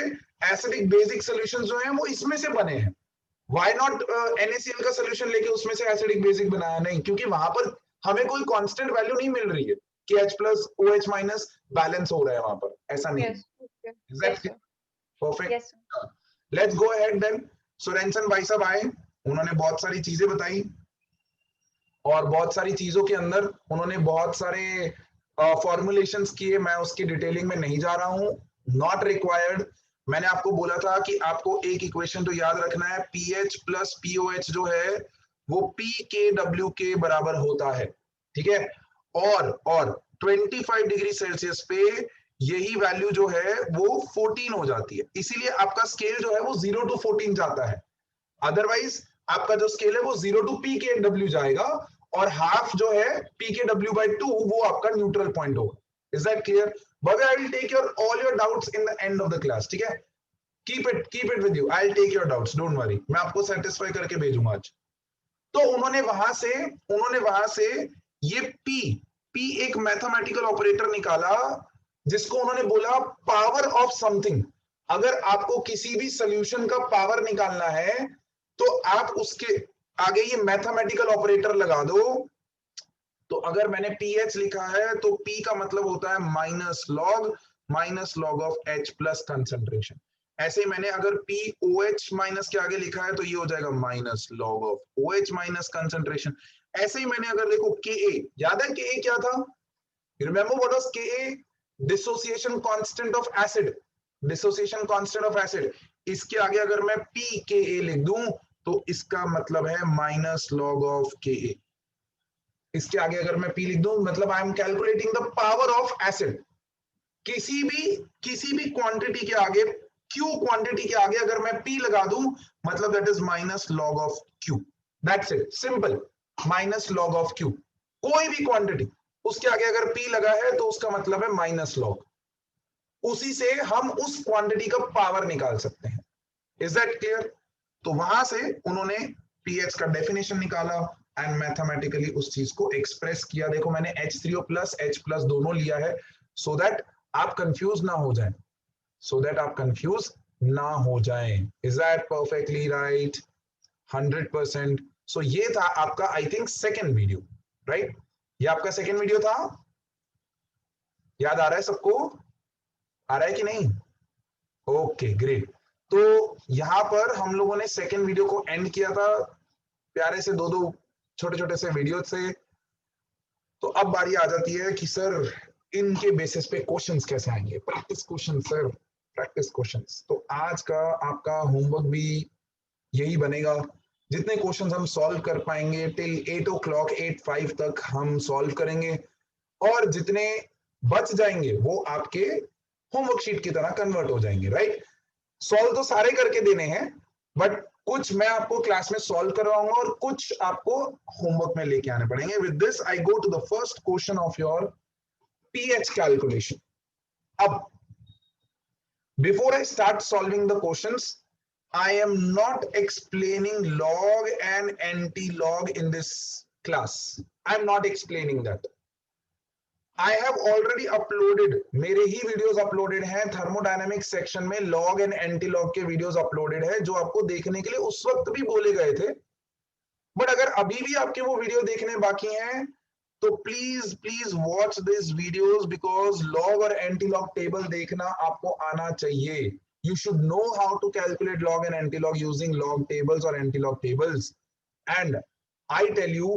एसिडिक बेसिक सॉल्यूशंस जो हैं वो इसमें से बने हैं। व्हाई नॉट NaCl का सॉल्यूशन लेके उसमें से एसिडिक बेसिक बनाया? नहीं, क्योंकि वहां पर हमें कोई कांस्टेंट वैल्यू नहीं मिल रही है कि H plus OH minus balance हो रहा है वहां पर, ऐसा नहीं। Yes okay. Is that yes sir. Perfect? Yes sir. Let's go ahead then. Sorensen भाई साहब आए, उन्होंने बहुत सारी चीजें बताई, और बहुत सारी चीजों के अंदर उन्होंने बहुत सारे फॉर्मुलेशंस किए, मैं उसकी डिटेलिंग में नहीं जा रहा हूं, नॉट रिक्वायर्ड। मैंने आपको बोला था कि आपको एक इक्वेशन तो याद रखना है, पीएच प्लस पीओएच जो है वो पी के डब्ल्यू के बराबर होता है, ठीक है? और 25 डिग्री सेल्सियस पे यही वैल्यू जो है वो 14 हो जाती है, इसीलिए आपका स्केल जो है वो 0 टू 14 जाता है। अदरवाइज आपका जो स्केल है वो 0 टू पी के डब्ल्यू जाएगा, और हाफ जो है पी के डब्ल्यू बाई 2 वो आपका न्यूट्रल पॉइंट होगा। Is that clear? But I will take your all your doubts in the end of the class, ठीक है? Keep it with you, I will take your doubts, don't worry, मैं आपको सेटिस्फाई करके भेजूंगा आज। तो उन्होंने वहां से ये पी एक मैथमेटिकल ऑपरेटर निकाला, जिसको उन्होंने बोला पावर ऑफ समथिंग। अगर आपको किसी भी सोल्यूशन का पावर निकालना है तो आप उसके आगे ये मैथमेटिकल ऑपरेटर लगा दो। तो अगर मैंने पीएच लिखा है तो पी का मतलब होता है minus log of H plus concentration. ऐसे ही मैंने अगर पी ओ एच माइनस के आगे लिखा है तो ये हो जाएगा minus log of O H minus concentration. ऐसे ही मैंने अगर देखो के ए, याद है के ए क्या था? Remember what was K a? Dissociation constant of acid, dissociation constant of acid. इसके आगे अगर मैं पी के ए लिख दूं तो इसका मतलब है माइनस लॉग ऑफ के ए। इसके आगे अगर मैं पी लिख दूं मतलब I am calculating the power of acid. किसी भी क्वांटिटी के आगे, क्यू क्वांटिटी के आगे अगर मैं पी लगा दूं मतलब that is minus log of Q. That's it, simple, minus log of Q. कोई भी क्वांटिटी उसके आगे अगर पी लगा है तो उसका मतलब है माइनस लॉग। उसी से हम उस क्वांटिटी का पावर निकाल सकते हैं। Is that clear? तो वहां से उन्होंने पीएच का डेफिनेशन निकाला एंड मैथमेटिकली उस चीज को एक्सप्रेस किया। देखो मैंने H3O प्लस H प्लस दोनों लिया है सो दैट आप कंफ्यूज ना हो जाएं, इज दैट परफेक्टली राइट? 100%। सो ये था आपका I think second video, right? ये आपका सेकेंड वीडियो था, याद आ रहा है सबको? आ रहा है कि नहीं? Okay great. तो यहाँ पर हम लोगों ने सेकेंड वीडियो को एंड किया था प्यारे से दो छोटे छोटे से वीडियो से। तो अब बारी आ जाती है कि सर इनके बेसिस पे क्वेश्चंस कैसे आएंगे, practice question sir, practice questions. तो आज का आपका होमवर्क भी यही बनेगा, जितने क्वेश्चंस हम सॉल्व कर पाएंगे टिल 8 o'clock 8:05 तक हम सॉल्व करेंगे, और जितने बच जाएंगे वो आपके होमवर्क शीट की तरह कन्वर्ट हो जाएंगे, राइट। सॉल्व तो सारे करके देने हैं, बट कुछ मैं आपको क्लास में सॉल्व करवाऊंगा और कुछ आपको होमवर्क में लेके आने पड़ेंगे। With this I go to the first question of your pH calculation. अब before I start solving the questions, I am not explaining log and anti-log in this class. I am not explaining that. I have already uploaded, मेरे ही वीडियोस अपलोडेड हैं थर्मोडायनेमिक्स सेक्शन में, लॉग एंड एंटी लॉग के वीडियोस अपलोडेड है जो आपको देखने के लिए उस वक्त भी बोले गए थे। बट अगर अभी भी आपके वो वीडियो देखने बाकी हैं तो please please watch this videos, because log और एंटी लॉग टेबल देखना आपको आना चाहिए। You should know how to calculate log and anti-log using log tables or anti-log tables. And I tell you,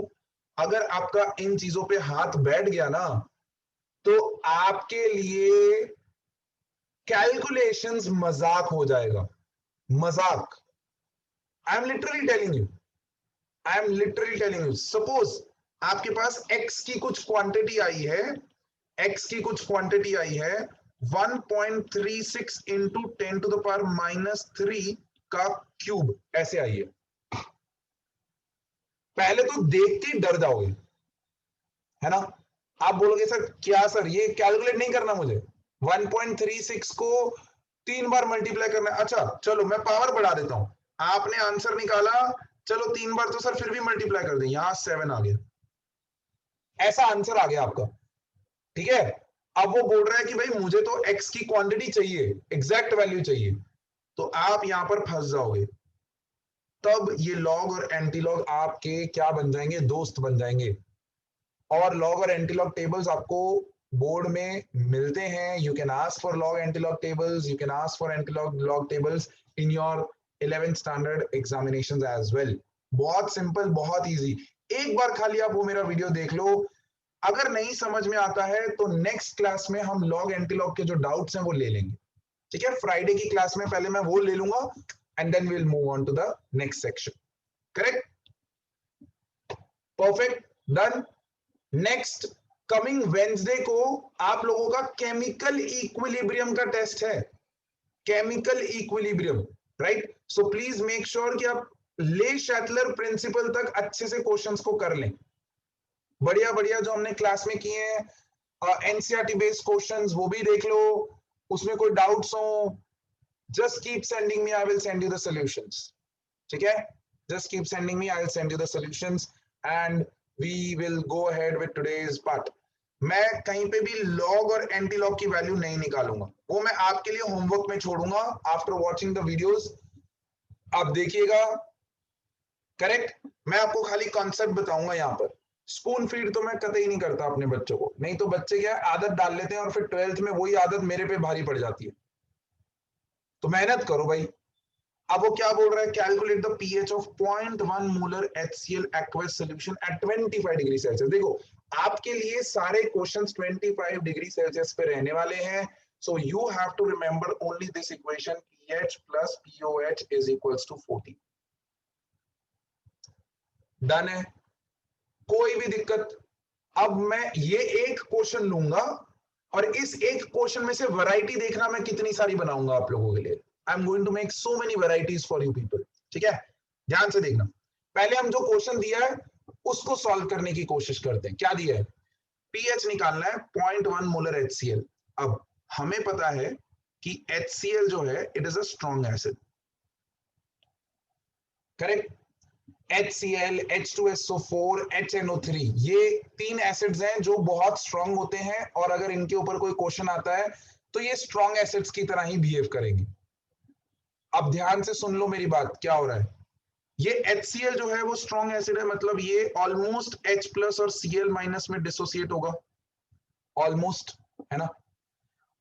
अगर आपका इन चीजों पे हाथ बैठ गया ना तो आपके लिए कैलकुलेशंस मजाक हो जाएगा, मजाक। I am literally telling you, I am literally telling you. Suppose आपके पास x की कुछ क्वांटिटी आई है, x की कुछ क्वांटिटी आई है 1.36 इंटू 10 टू द पावर -3 का क्यूब, ऐसे आई है। पहले तो देख के डर जाओगे, है ना। आप बोलोगे सर क्या सर ये कैलकुलेट नहीं करना मुझे, 1.36 को 3 बार मल्टीप्लाई करना है। अच्छा चलो मैं पावर बढ़ा देता हूं, आपने आंसर निकाला, चलो 3 बार तो सर फिर भी मल्टीप्लाई कर दें, यहां 7 आ गया, ऐसा आंसर आ गया आपका, ठीक है। अब वो बोल रहा है कि भाई मुझे तो x की क्वांटिटी चाहिए, एग्जैक्ट वैल्यू चाहिए, तो आप यहां पर फंस जाओगे। तब ये लॉग और एंटी लॉग आपके क्या बन जाएंगे, दोस्त बन जाएंगे। और लॉग और एंटी लॉग टेबल्स आपको बोर्ड में मिलते हैं। You can ask for log antilog tables, you can ask for antilog tables in your 11th standard examinations as well. बहुत सिंपल, बहुत इजी। एक बार खाली आप वो मेरा वीडियो देख लो, अगर नहीं समझ में आता है तो नेक्स्ट क्लास में हम लॉग एंटी लॉग के जो डाउट्स हैं वो ले लेंगे, ठीक है। फ्राइडे की क्लास में पहले मैं वो ले लूंगा and then we will move on to the next section. Correct, perfect, done. Next coming Wednesday को आप लोगों का केमिकल इक्विलिब्रियम का टेस्ट है, chemical equilibrium, right. So please make sure कि आप ले शैटलर प्रिंसिपल तक अच्छे से क्वेश्चंस को कर लें। बढ़िया बढ़िया जो हमने क्लास में किए हैं एनसीईआरटी बेस्ड क्वेश्चंस वो भी देख लो, उसमें कोई डाउट्स हो just keep sending me, I will send you the solutions, ठीक है। Just keep sending me, I will send you the solutions and we will go ahead with today's part. मैं कहीं पे भी लॉग और एंटी लॉग की वैल्यू नहीं निकालूंगा, वो मैं आपके लिए होमवर्क में छोड़ूंगा आफ्टर वॉचिंग द वीडियोस। आप देखिएगा, करेक्ट। मैं आपको खाली कॉन्सेप्ट बताऊंगा यहाँ पर। स्पून फीड तो मैं कतई नहीं करता अपने बच्चों को, नहीं तो बच्चे क्या आदत डाल लेते हैं और फिर 12th में वही आदत मेरे पे भारी पड़ जाती है। तो मेहनत करो भाई। अब वो क्या बोल रहा है, calculate the pH of 0.1 molar HCl aqueous solution at 25 degree Celsius. देखो आपके लिए सारे क्वेश्चंस 25 डिग्री सेल्सियस पे रहने वाले हैं, so you have to remember only this equation, pH plus POH is equals to 40। Done है, कोई भी दिक्कत। अब मैं ये एक क्वेश्चन लूंगा और इस एक क्वेश्चन में से वैरायटी देखना मैं कितनी सारी बनाऊंगा आप लोगों के लिए। I am going to make so many varieties for you people, ठीक है। ध्यान से देखना, पहले हम जो क्वेश्चन दिया है उसको सॉल्व करने की कोशिश करते हैं। क्या दिया है, पीएच निकालना है 0.1 मोलर HCl। अब हमें पता है कि HCl जो है it is a strong acid, correct. HCl, H2SO4, HNO3 ये 3 एसिड्स हैं जो बहुत स्ट्रॉन्ग होते हैं और अगर इनके ऊपर कोई क्वेश्चन आता है तो ये स्ट्रॉन्ग एसिड्स की तरह ही बिहेव करेंगे। अब ध्यान से सुन लो मेरी बात, क्या हो रहा है। ये HCl जो है वो स्ट्रॉन्ग एसिड है, मतलब ये ऑलमोस्ट H+ और Cl- में डिसोसिएट होगा, ऑलमोस्ट, है ना।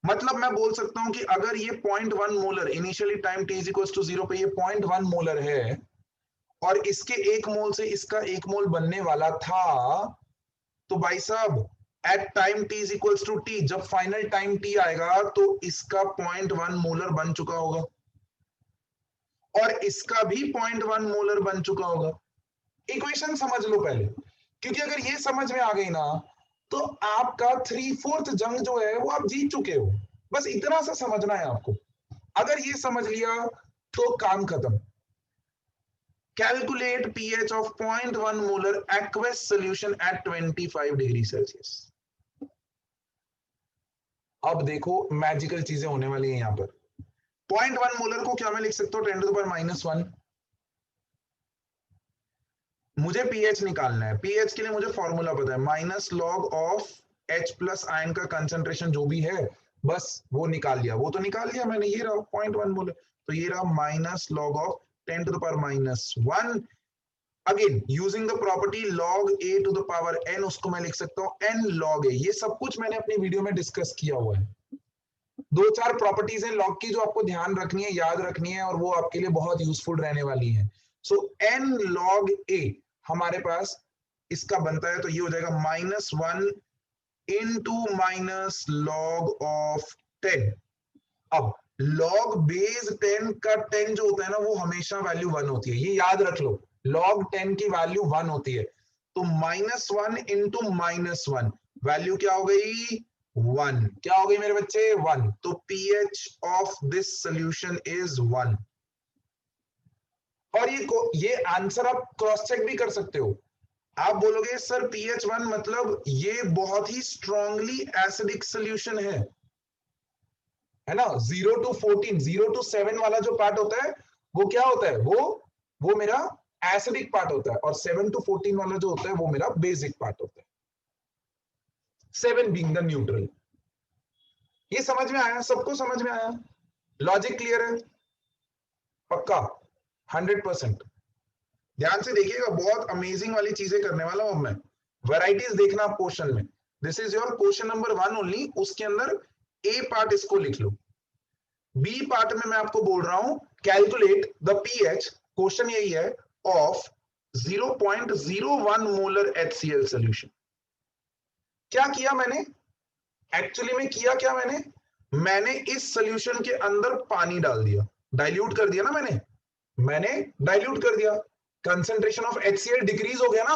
मतलब मैं बोल सकता हूं कि अगर ये 0.1 molar initially time t is equal to 0 पे ये 0.1 मोलर है और इसके 1 मोल से इसका 1 मोल बनने वाला था, तो भाई साहब at time t is equal to t, जब फाइनल टाइम t आएगा तो इसका 0.1 मोलर बन चुका होगा और इसका भी 0.1 मोलर बन चुका होगा। इक्वेशन समझ लो पहले, क्योंकि अगर ये समझ में आ गई ना तो आपका 3/4 जंग जो है वो आप जीत चुके हो। बस इतना सा समझना है आपको, अगर ये समझ लिया तो काम खत्म। Calculate pH of 0.1 molar aqueous solution at 25 degree Celsius. अब देखो मैजिकल चीजें होने वाली हैं यहां पर। 0.1 मोलर को क्या मैं लिख सकता हूं 10 to the power -1। मुझे pH निकालना है, pH के लिए मुझे फॉर्मूला पता है, minus log of H plus ion का कंसंट्रेशन जो भी है बस वो निकाल लिया, वो तो निकाल लिया मैंने, ये रहा 0.1 मोलर, तो ये रहा minus log of 10 to the power -1। Again using the property log a to the power n, उसको मैं लिख सकता हूं n log a। ये सब कुछ मैंने अपनी वीडियो में डिस्कस किया हुआ है। 2-4 प्रॉपर्टीज हैं लॉग की जो आपको ध्यान रखनी है, याद रखनी है, और वो आपके लिए बहुत यूजफुल रहने वाली है। सो n log a हमारे पास इसका बनता है, तो ये हो जाएगा -1 इंटू माइनस लॉग ऑफ 10। अब log बेस 10 का 10 जो होता है ना वो हमेशा वैल्यू 1 होती है, ये याद रख लो, log 10 की वैल्यू 1 होती है। तो -1 इंटू -1 वैल्यू क्या हो गई 1, क्या हो गई मेरे बच्चे 1। तो pH of this solution is 1। और ये आंसर आप क्रॉस चेक भी कर सकते हो। आप बोलोगे सर pH 1 मतलब ये बहुत ही स्ट्रांगली एसिडिक सोल्यूशन है ना। 0 to 14, 0 to 7 वाला जो पार्ट होता है वो क्या होता है, वो मेरा एसिडिक पार्ट होता है, और 7 to 14 वाला जो होता है वो मेरा बेसिक पार्ट होता है, 7 बीइंग द न्यूट्रल। ये समझ में आया, सबको समझ में आया, लॉजिक क्लियर है पक्का 100%। ध्यान से देखिएगा, बहुत अमेजिंग वाली चीजें करने वाला हूं मैं। वैराइटीज देखना आप क्वेश्चन में, this is your question number 1 only, उसके अंदर ए पार्ट इसको लिख लो, बी पार्ट में मैं आपको बोल रहा हूं कैलकुलेट द पीएच, क्वेश्चन यही है, ऑफ 0.01 मोलर HCl सॉल्यूशन। क्या किया मैंने, एक्चुअली में किया क्या मैंने इस सॉल्यूशन के अंदर पानी डाल दिया, डाइल्यूट कर दिया ना मैंने डाइल्यूट कर दिया, कंसंट्रेशन ऑफ HCl डिक्रीज हो गया ना,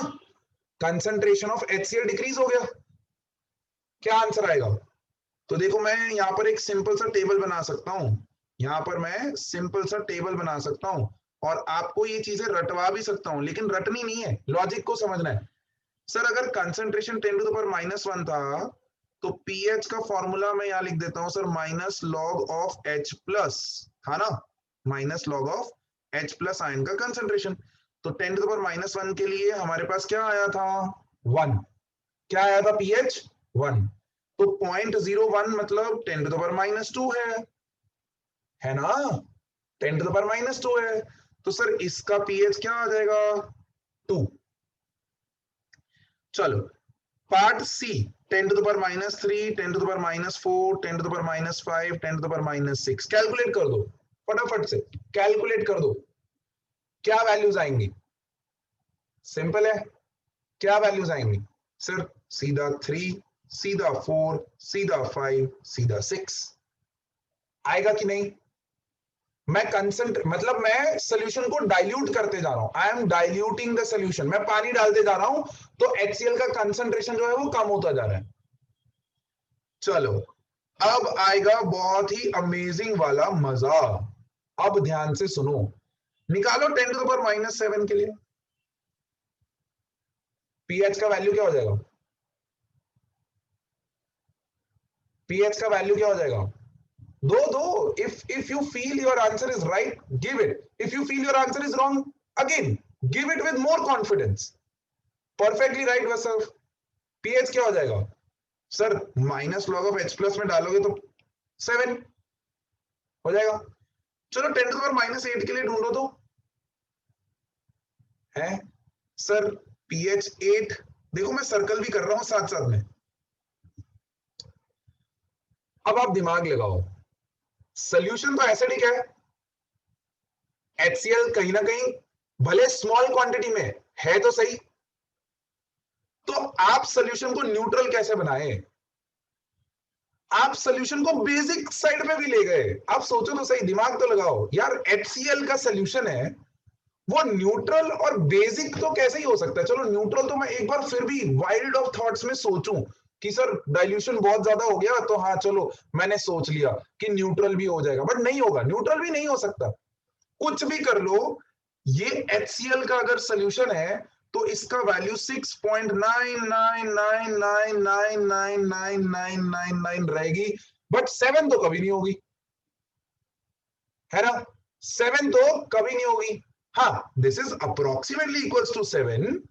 कंसंट्रेशन ऑफ HCl डिक्रीज हो गया। क्या आंसर आएगा, तो देखो मैं यहां पर एक सिंपल सा टेबल बना सकता हूं, यहां पर मैं सिंपल सा टेबल बना सकता हूं और आपको ये चीजें रटवा भी सकता हूं, लेकिन रटनी नहीं है, लॉजिक को समझना है। सर अगर कंसंट्रेशन 10 to the power -1 था तो पीएच का फॉर्मूला मैं यहां लिख देता हूं sir minus log of H plus, था ना, minus log of H plus ion का कंसंट्रेशन। तो 10 to the power -1 के लिए हमारे पास क्या आया था 1, क्या आया था पीएच 1, तो 0.01 मतलब 10 to the power -2 है ना, 10 to the power -2 है, तो सर इसका पीएच क्या आ जाएगा 2। चलो part C, 10 to the power -3, 10 to the power -4, 10 to the power -5, 10 to the power -6, calculate कर दो फटाफट से, कैलकुलेट कर दो, क्या वैल्यूज आएंगी, सिंपल है, क्या वैल्यूज आएंगी सर, सीधा 3, सीधा 4, सीधा 5, सीधा 6 आएगा कि नहीं। मैं मतलब मैं सोल्यूशन को डाइल्यूट करते जा रहा हूं, I am diluting the solution, मैं पानी डालते जा रहा हूं तो HCl का कंसंट्रेशन जो है वो कम होता जा रहा है। चलो अब आएगा बहुत ही अमेजिंग वाला मजा, अब ध्यान से सुनो, निकालो 10 to the power -7 के लिए पीएच का वैल्यू क्या हो जाएगा, पीएच का वैल्यू क्या हो जाएगा, दो if you feel your answer is right give it, if you feel your answer is wrong again give it with more confidence, perfectly right Vasav। pH क्या हो जाएगा sir, minus log of H plus में डालोगे तो 7 हो जाएगा। चलो 10 to the power -8 के लिए ढूंढो तो है सर pH 8, देखो मैं सर्कल भी कर रहा हूं साथ साथ में, अब आप दिमाग लगाओ, सोल्यूशन तो एसिडिक है, HCl कहीं ना कहीं भले स्मॉल क्वांटिटी में है तो सही, तो आप सोल्यूशन को न्यूट्रल कैसे बनाए? आप सोल्यूशन को बेसिक साइड पे भी ले गए। आप सोचो तो सही, दिमाग तो लगाओ यार, HCl का सोल्यूशन है, वो न्यूट्रल और बेसिक तो कैसे ही हो सकता है? चलो न्यूट्रल तो मैं एक बार फिर भी वाइल्ड ऑफ थॉट्स में सोचूं कि सर डाइल्यूशन बहुत ज्यादा हो गया, तो हाँ चलो मैंने सोच लिया कि न्यूट्रल भी हो जाएगा, बट नहीं होगा, न्यूट्रल भी नहीं हो सकता। कुछ भी कर लो, ये HCl का अगर सोल्यूशन है तो इसका वैल्यू 6.9999999999 रहेगी, बट 7 तो कभी नहीं होगी, है ना? 7 तो कभी नहीं होगी। हाँ, this is approximately equals to 7,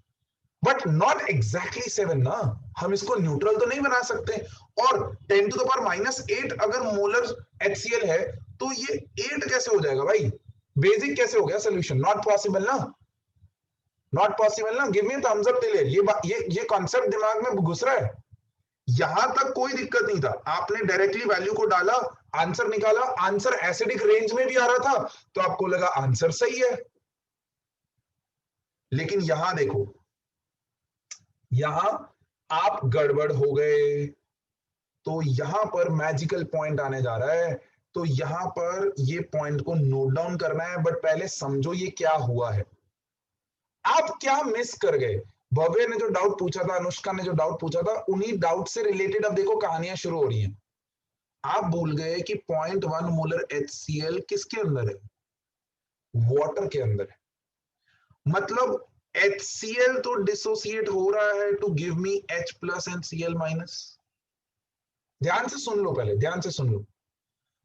but not exactly 7 ना। हम इसको न्यूट्रल तो नहीं बना सकते। और 10 टू द पावर -8 अगर मोलर HCl है तो ये 8 कैसे हो जाएगा भाई? बेसिक कैसे हो गया सोल्यूशन? नॉट पॉसिबल ना, नॉट पॉसिबल ना। Give me thumbs up till ये कॉन्सेप्ट दिमाग में घुस रहा है। यहां तक कोई दिक्कत नहीं था, आपने डायरेक्टली वैल्यू को डाला, आंसर निकाला, आंसर एसिडिक रेंज में भी आ रहा था, तो आपको लगा आंसर सही है। लेकिन यहां देखो, यहां आप गड़बड़ हो गए, तो यहां पर मैजिकल पॉइंट आने जा रहा है। तो यहां पर ये पॉइंट को नोट डाउन करना है, बट पहले समझो ये क्या हुआ है, आप क्या मिस कर गए। भव्य ने जो डाउट पूछा था, अनुष्का ने जो डाउट पूछा था, उन्हीं डाउट से रिलेटेड अब देखो कहानियां शुरू हो रही हैं। आप भूल गए कि 0.1 मोलर HCl किसके अंदर है? वाटर के अंदर है। मतलब HCl तो डिसोसिएट हो रहा है to give me H plus and Cl minus. ध्यान से सुन लो, पहले ध्यान से सुन लो।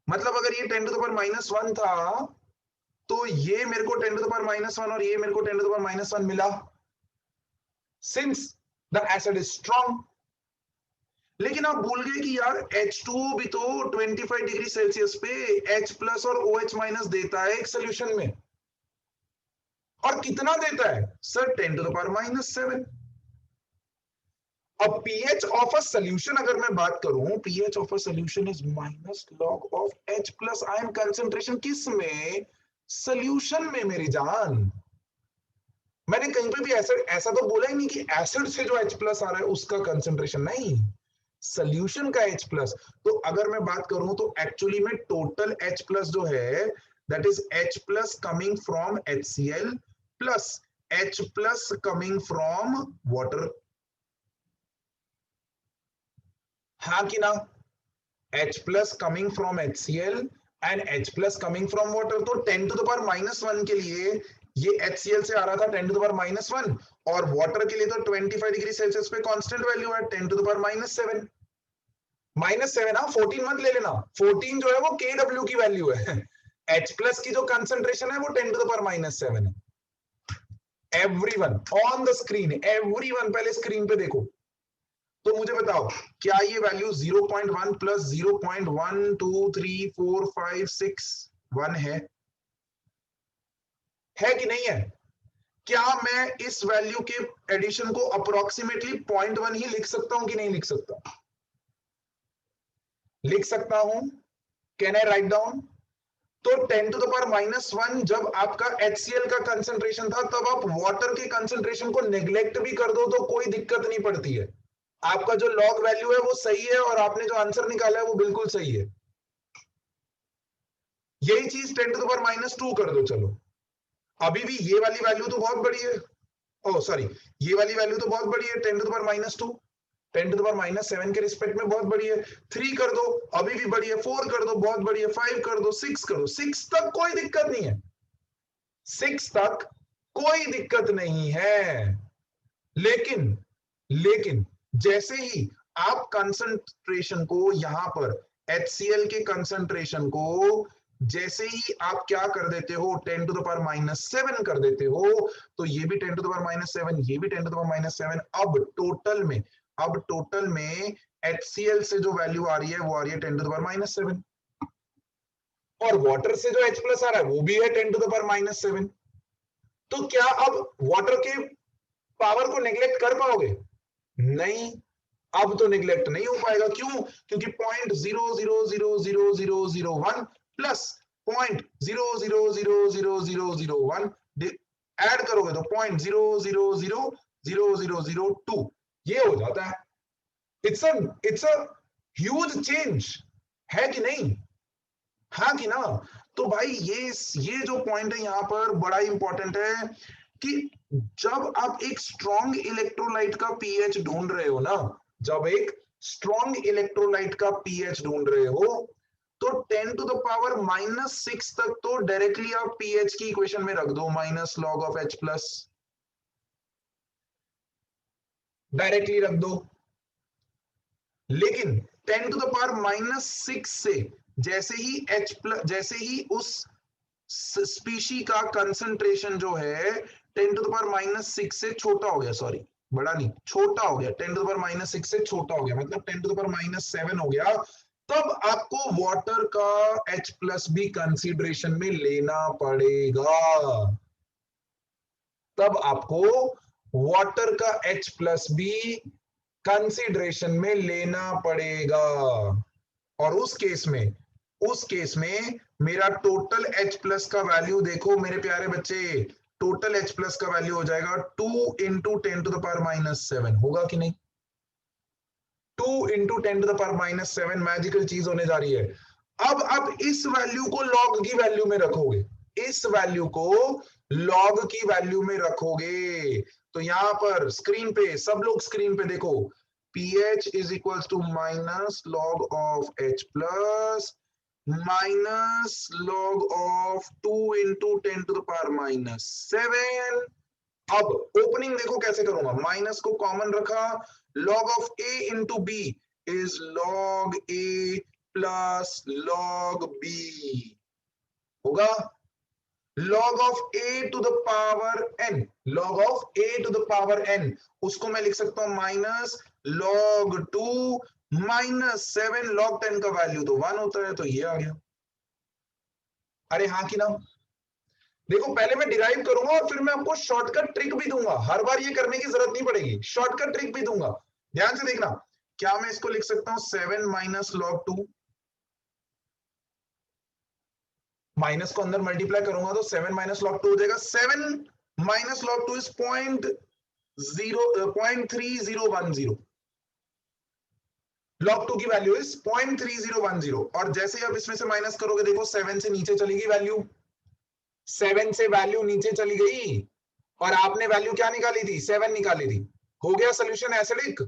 मतलब अगर ये 10 टू द पावर -1 था, तो ये मेरे को 10 टू द पावर -1 और ये मेरे को 10 टू द पावर -1 मिला, since the acid is strong. लेकिन आप भूल गए कि यार H2O भी तो 25 डिग्री सेल्सियस पे H प्लस और OH माइनस देता है एक सोल्यूशन में। और कितना देता है सर? 10 to the power -7। अब pH ऑफ अ सोल्यूशन अगर मैं बात करूं, pH of a solution is -log of H plus ion concentration. किस में? सोल्यूशन में मेरी जान। मैंने कहीं पे भी ऐसा तो बोला ही नहीं कि एसिड से जो H प्लस आ रहा है उसका कंसंट्रेशन, नहीं, सोल्यूशन का H प्लस। तो अगर मैं बात करूं तो एक्चुअली में टोटल H प्लस जो है, that is H plus coming from HCl plus H plus coming from water. हाँ कि ना? H plus coming from HCl and H plus coming from water. तो 10 टू द पावर -1 के लिए ये HCl से आ रहा था 10 टू द पावर -1, और वाटर के लिए तो 25 डिग्री सेल्सियस पे कांस्टेंट वैल्यू है 10 टू द पावर -7। -7, हाँ 14 मत ले लेना, 14 जो है वो Kw की वैल्यू है। H प्लस की जो कंसंट्रेशन है वो 10 टू द पावर -7 है। Everyone on the screen, everyone पहले स्क्रीन पे देखो। तो मुझे बताओ, क्या ये वैल्यू 0.1 प्लस 0.1234561 है कि नहीं है? क्या मैं इस वैल्यू के एडिशन को अप्रोक्सीमेटली 0.1 ही लिख सकता हूं कि नहीं लिख सकता? लिख सकता हूं। Can I write down? तो 10 टू द पावर -1 जब आपका HCl का कंसंट्रेशन था, तब आप वाटर के कंसंट्रेशन को नेग्लेक्ट भी कर दो तो कोई दिक्कत नहीं पड़ती है। आपका जो लॉग वैल्यू है वो सही है, और आपने जो आंसर निकाला है वो बिल्कुल सही है। यही चीज 10 टू द पावर -2 कर दो, चलो अभी भी ये वाली वैल्यू तो बहुत बड़ी है। ओह सॉरी, ये वाली वैल्यू तो बहुत बड़ी है, 10 to the power -2 10 to the power -7 के रिस्पेक्ट में बहुत बड़ी है। 3 कर दो, अभी भी बड़ी है। 4 कर दो, बहुत बड़ी है। 5 कर दो, 6 कर दो, 6 तक कोई दिक्कत नहीं है, 6 तक कोई दिक्कत नहीं है। लेकिन लेकिन जैसे ही आप कंसंट्रेशन को यहां पर HCl के कंसंट्रेशन को जैसे ही आप क्या कर देते हो, 10 टू द पावर -7 कर देते हो, तो ये भी 10 टू द पावर -7, ये भी 10 टू द पावर -7। अब टोटल में HCl से जो वैल्यू आ रही है वो आ रही है 10 टू द पावर -7, और वाटर से जो H प्लस आ रहा है वो भी है 10 टू द पावर -7। तो क्या अब वाटर के पावर को नेग्लेक्ट कर पाओगे? नहीं। अब तो निग्लेक्ट नहीं हो पाएगा, क्यों? क्योंकि 0.000001 प्लस 0.000001 ऐड करोगे तो 0.000002 ये हो जाता है। इट्स अ ह्यूज चेंज, है कि नहीं? हाँ कि ना? तो भाई ये जो पॉइंट है यहाँ पर बड़ा इंपॉर्टेंट है कि जब आप एक स्ट्रॉन्ग इलेक्ट्रोलाइट का पीएच ढूंढ रहे हो ना, जब एक स्ट्रॉन्ग इलेक्ट्रोलाइट का पीएच ढूंढ रहे हो तो 10 टू द पावर -6 तक तो डायरेक्टली आप पीएच की इक्वेशन में रख दो, minus log of H plus, directly रख दो। लेकिन 10 टू द पावर -6 से जैसे ही H प्लस, जैसे ही उस स्पीशी का कंसंट्रेशन जो है 10 टू द पावर -6 से छोटा हो गया, सॉरी बड़ा नहीं छोटा हो गया, 10 टू द पावर -6 से छोटा हो गया, मतलब 10 टू द पावर -7 हो गया, तब आपको वाटर का H प्लस भी कंसीडरेशन में लेना पड़ेगा। तब आपको वाटर का H प्लस भी कंसीडरेशन में लेना पड़ेगा। और उस केस में मेरा टोटल H प्लस का वैल्यू देखो मेरे प्यारे बच्चे, टोटल H प्लस का वैल्यू हो जाएगा 2 इंटू 10 टू द पावर -7, होगा कि नहीं? 2 into 10 to the power -7 magical चीज होने जा रही है। अब आप इस वैल्यू को लॉग की वैल्यू में रखोगे, इस वैल्यू को लॉग की वैल्यू में रखोगे, तो यहां पर स्क्रीन पे सब लोग स्क्रीन पे देखो, pH is equal to minus log of H plus minus log of 2 into 10 to the power -7। अब ओपनिंग देखो कैसे करूंगा, माइनस को कॉमन रखा, log of a into b is log a plus log b होगा, log of a to the power n, log of a to the power n उसको मैं लिख सकता हूं माइनस log 2 -7 log 10 का वैल्यू तो 1 होता है, तो ये आ गया। अरे हाँ कि ना? देखो पहले मैं डिराइव करूंगा और फिर मैं आपको शॉर्टकट ट्रिक भी दूंगा, हर बार ये करने की जरूरत नहीं पड़ेगी, शॉर्टकट ट्रिक भी दूंगा, ध्यान से देखना। क्या मैं इसको लिख सकता हूं 7 माइनस log 2, माइनस को अंदर मल्टीप्लाई करूंगा तो 7 माइनस log 2 हो जाएगा, 7 माइनस log 2 इज 0.3010, log 2 की वैल्यू इज 0.3010, और जैसे आप इसमें से माइनस करोगे देखो 7 से नीचे चलेगी वैल्यू, 7 से वैल्यू नीचे चली गई और आपने वैल्यू क्या निकाली थी? 7 निकाली थी। हो गया सोल्यूशन एसिडिक,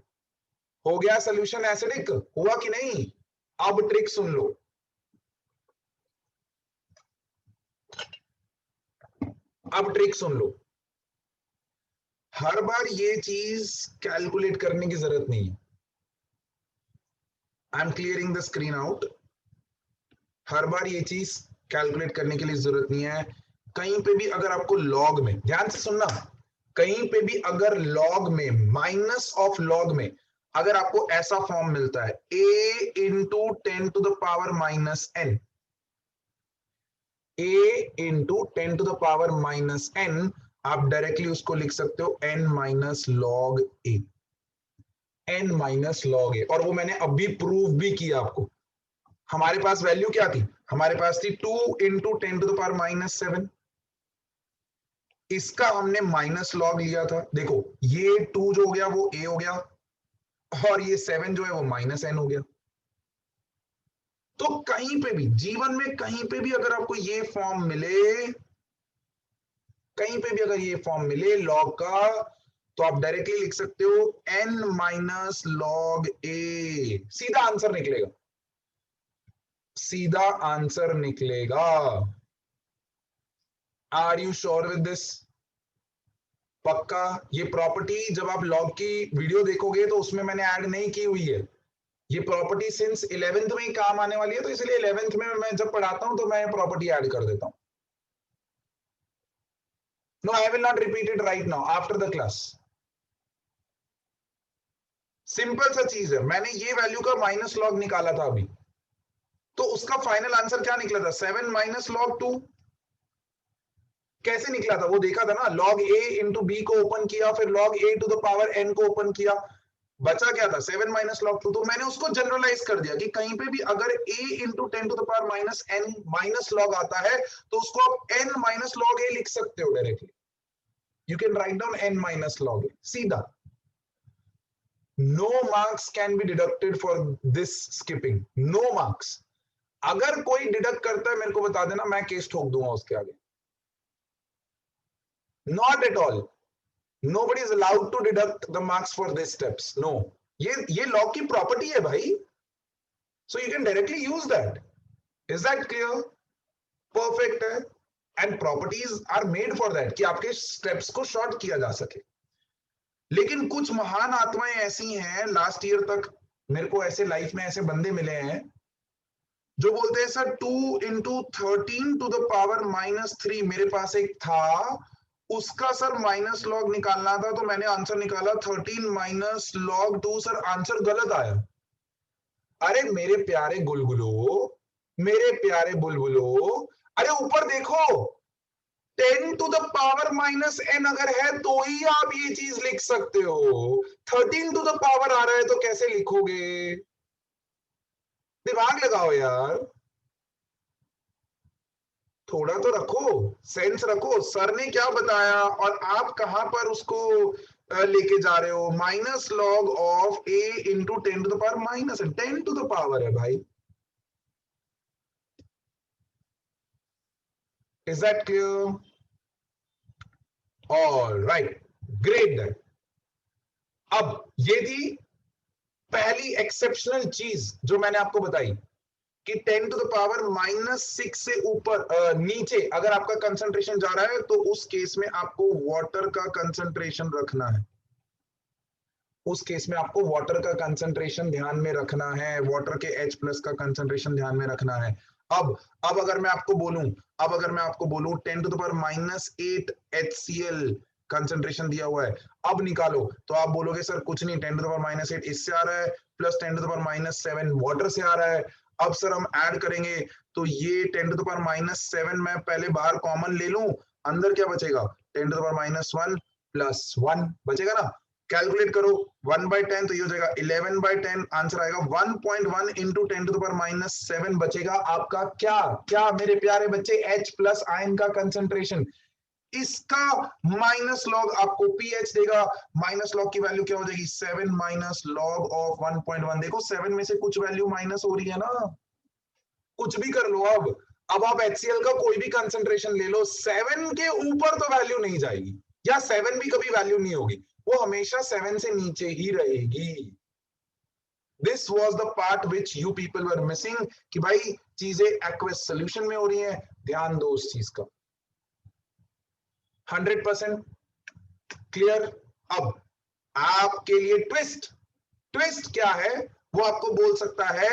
हो गया सोल्यूशन एसिडिक, हुआ कि नहीं? अब ट्रिक सुन लो, अब ट्रिक सुन लो, हर बार ये चीज कैलकुलेट करने की जरूरत नहीं है। I am clearing the screen out, हर बार ये चीज कैलकुलेट करने की जरूरत नहीं है। कहीं पे भी अगर आपको लॉग में, ध्यान से सुनना, कहीं पे भी अगर लॉग में, माइनस ऑफ लॉग में अगर आपको ऐसा फॉर्म मिलता है a into 10 to the power -n, a into 10 to the power -n, आप डायरेक्टली उसको लिख सकते हो n minus log a, n minus log a, और वो मैंने अभी प्रूव भी किया आपको। हमारे पास वैल्यू क्या थी? हमारे पास थी 2 इंटू 10 टू द पावर -7, इसका हमने माइनस लॉग लिया था, देखो ये 2 जो हो गया वो a हो गया और ये 7 जो है वो -n हो गया। तो कहीं पे भी जीवन में, कहीं पे भी अगर आपको ये फॉर्म मिले, कहीं पे भी अगर ये फॉर्म मिले लॉग का, तो आप डायरेक्टली लिख सकते हो n माइनस लॉग a, सीधा आंसर निकलेगा, सीधा आंसर निकलेगा। Are you sure with this? पक्का? ये प्रॉपर्टी जब आप लॉग की वीडियो देखोगे तो उसमें मैंने ऐड नहीं की हुई है, ये प्रॉपर्टी सिंस 11th में ही काम आने वाली है, तो इसलिए 11th में मैं जब पढ़ाता हूं तो मैं प्रॉपर्टी ऐड कर देता हूं। No, I will not repeat it right now, after the class. Simple सा चीज है, मैंने ये वैल्यू का माइनस लॉग निकाला था अभी, तो उसका फाइनल आंसर क्या निकला था? 7 माइनस लॉग 2। कैसे निकला था वो देखा था ना, log a इंटू बी को ओपन किया, फिर log a to the power n को ओपन किया, बचा क्या था 7 माइनस log 2, तो मैंने उसको जनरलाइज कर दिया कि कहीं पे भी अगर a into 10 to the power minus n minus log आता है तो उसको आप n माइनस log a लिख सकते हो directly. You can write down n minus log a सीधा. No marks can be deducted for this skipping. No marks. अगर कोई डिडक्ट करता है मेरे को बता देना, मैं केस ठोक दूंगा उसके आगे. Not at all. Nobody is allowed to deduct the marks for these steps. No. ये लॉ की प्रॉपर्टी है भाई. So you can directly use that. Is that clear? Perfect है. And properties are made for that कि आपके steps को short किया जा सके. लेकिन कुछ महान आत्माएं ऐसी हैं, लास्ट ईयर तक मेरे को ऐसे लाइफ में ऐसे बंदे मिले हैं जो बोलते हैं sir 2 into 13 to the power minus 3 मेरे पास एक था, उसका सर माइनस लॉग निकालना था तो मैंने आंसर निकाला 13 माइनस लॉग 2. सर आंसर गलत आया. अरे मेरे प्यारे गुलगुलो, मेरे प्यारे बुलबुलो, अरे ऊपर देखो 10 to the power minus n अगर है तो ही आप ये चीज लिख सकते हो. 13 टू द पावर आ रहा है तो कैसे लिखोगे? दिमाग लगाओ यार, थोड़ा तो रखो, सेंस रखो. सर ने क्या बताया और आप कहां पर उसको लेके जा रहे हो? Minus log of a into 10 to the power minus 10 to the power है भाई. Is that clear? All right, great that. अब ये थी पहली एक्सेप्शनल चीज जो मैंने आपको बताई कि 10 टू द पावर माइनस 6 से ऊपर नीचे अगर आपका कंसंट्रेशन जा रहा है तो उस केस में आपको वाटर का कंसंट्रेशन रखना है. उस केस में आपको वाटर का कंसंट्रेशन ध्यान में रखना है, वाटर के H प्लस का कंसंट्रेशन ध्यान में रखना है. अब अगर मैं आपको बोलूं 10 to the power minus 8 HCl concentration दिया हुआ है, अब निकालो, तो आप बोलोगे सर कुछ नहीं, 10 टू द पावर माइनस 8 इससे आ रहा है plus 10 to the power minus 7 water से आ रहा है. अब सर हम ऐड करेंगे तो ये 10 टू द पावर माइनस 7 मैं पहले बाहर कॉमन ले लूं, अंदर क्या बचेगा 10 to the power minus 1 plus 1 बचेगा ना. कैलकुलेट करो 1/10 तो ये हो जाएगा 11/10. आंसर आएगा 1.1 into 10 to the power minus 7 बचेगा आपका क्या मेरे प्यारे बच्चे? H प्लस आयन का कंसंट्रेशन. इसका माइनस लॉग आपको pH देगा. माइनस लॉग की वैल्यू क्या हो जाएगी? 7 माइनस लॉग ऑफ 1.1. देखो 7 में से कुछ वैल्यू माइनस हो रही है ना, कुछ भी कर लो. अब आप HCl का कोई भी कंसंट्रेशन ले लो, 7 के ऊपर तो वैल्यू नहीं जाएगी, या 7 भी कभी वैल्यू नहीं होगी, वो हमेशा 7 से नीचे ही रहेगी. This was the part which you people were missing कि भाई चीजें एक्वस सोल्यूशन में हो रही हैं. ध्यान दो उस चीज का. 100% क्लियर. अब आपके लिए ट्विस्ट क्या है वो आपको बोल सकता है.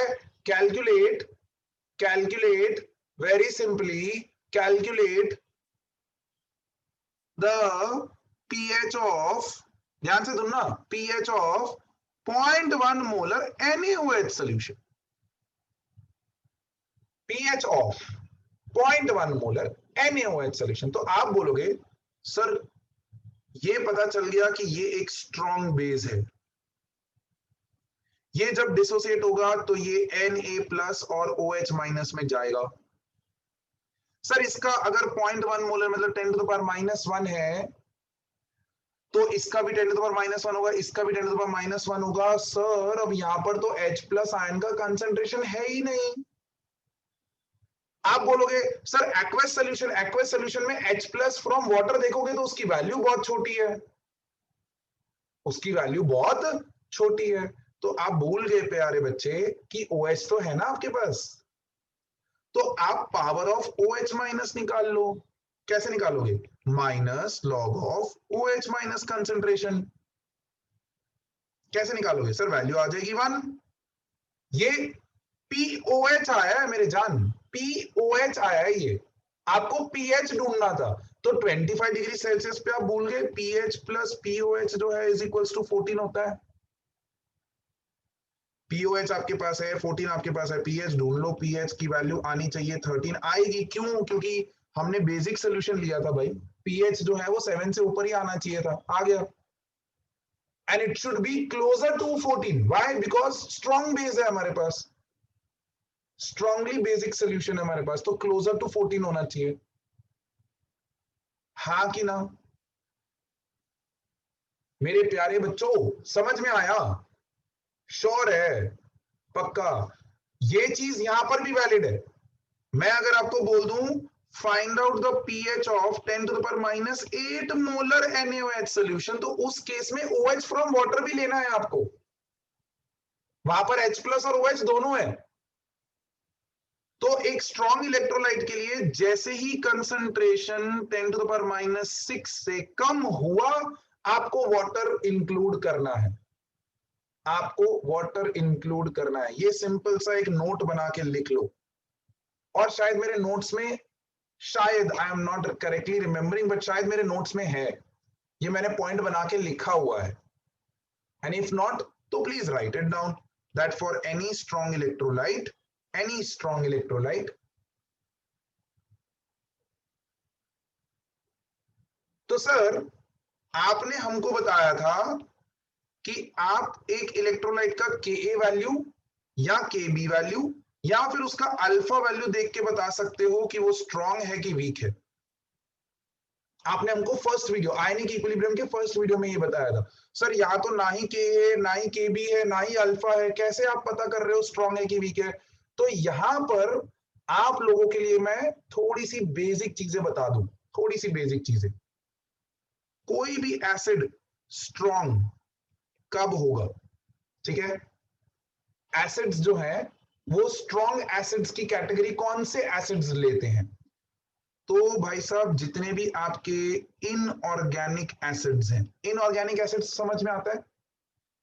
Calculate very simply, calculate the pH of, ध्यान से सुनना, pH of 0.1 molar NaOH solution. pH of 0.1 molar NaOH solution. तो आप बोलोगे सर ये पता चल गया कि ये एक स्ट्रॉन्ग बेस है, ये जब डिसोसिएट होगा तो ये Na प्लस और OH माइनस में जाएगा. सर इसका अगर 0.1 मोलर मतलब 10 टू द पावर माइनस 1 है तो इसका भी 10 टू द पावर माइनस 1 होगा, इसका भी 10 टू द पावर माइनस 1 होगा. सर अब यहां पर तो H प्लस आयन का कंसंट्रेशन है ही नहीं. आप बोलोगे सर एक्वस सॉल्यूशन में H प्लस फ्रॉम वाटर देखोगे तो उसकी वैल्यू बहुत छोटी है, उसकी वैल्यू बहुत छोटी है. तो आप भूल गए प्यारे बच्चे कि OH तो है ना आपके पास, तो आप पावर ऑफ OH माइनस निकाल लो. कैसे निकालोगे? Minus log of OH minus concentration. कैसे निकालोगे? सर वैल्यू आ जाएगी 1. ये POH आया है मेरे जान, POH आया है, ये आपको pH ढूंढना था. तो 25 डिग्री सेल्सियस पे आप भूल गए pH प्लस POH जो है इज इक्वल्स टू 14 होता है. POH आपके पास है, 14 आपके पास है, pH ढूंढ लो. pH की वैल्यू आनी चाहिए 13 आएगी. क्यों? क्योंकि हमने बेसिक सोल्यूशन लिया था भाई, pH जो है वो 7 से ऊपर ही आना चाहिए था, आ गया. and it should be closer to 14. Why? Because strong base है हमारे पास, strongly basic solution है हमारे पास, तो closer to 14 होना चाहिए। हाँ कि ना मेरे प्यारे बच्चों, समझ में आया? श्योर है? पक्का? ये चीज यहां पर भी वैलिड है। मैं अगर आपको बोल दूं find out the pH of 10 to the power minus 8 molar NaOH solution, तो उस केस में OH फ्रॉम वाटर भी लेना है आपको, वहां पर H प्लस और OH दोनों है। तो एक स्ट्रॉन्ग इलेक्ट्रोलाइट के लिए जैसे ही concentration 10 to the power minus 6 से कम हुआ, आपको वाटर इंक्लूड करना है, आपको वाटर इंक्लूड करना है। ये सिंपल सा एक नोट बना के लिख लो, और शायद मेरे नोट्स में, शायद आई am not correctly remembering, but शायद मेरे नोट्स में है, ये मैंने पॉइंट बना के लिखा हुआ है। एंड इफ नॉट तो please right it down that for any strong electrolyte, any strong electrolyte, तो सर आपने हमको बताया था कि आप एक इलेक्ट्रोलाइट का Ka वैल्यू या Kb वैल्यू या फिर उसका अल्फा वैल्यू देख के बता सकते हो कि वो स्ट्रॉन्ग है कि वीक है। आपने हमको फर्स्ट वीडियो, आयनिक इक्विलिब्रियम के फर्स्ट वीडियो में ये बताया था। सर यहाँ तो ना ही Ka है, ना ही Kb है, ना ही अल्फा है, कैसे आप पता कर रहे हो स्ट्रॉन्ग है कि वीक है? तो यहां पर आप लोगों के लिए मैं थोड़ी सी बेसिक चीजें बता दूं, थोड़ी सी बेसिक चीजें। कोई भी एसिड स्ट्रॉन्ग कब होगा? ठीक है, एसिड्स जो है वो स्ट्रॉन्ग एसिड्स की कैटेगरी कौन से एसिड्स लेते हैं? तो भाई साहब जितने भी आपके इनऑर्गेनिक एसिड्स हैं, इनऑर्गेनिक एसिड्स समझ में आता है?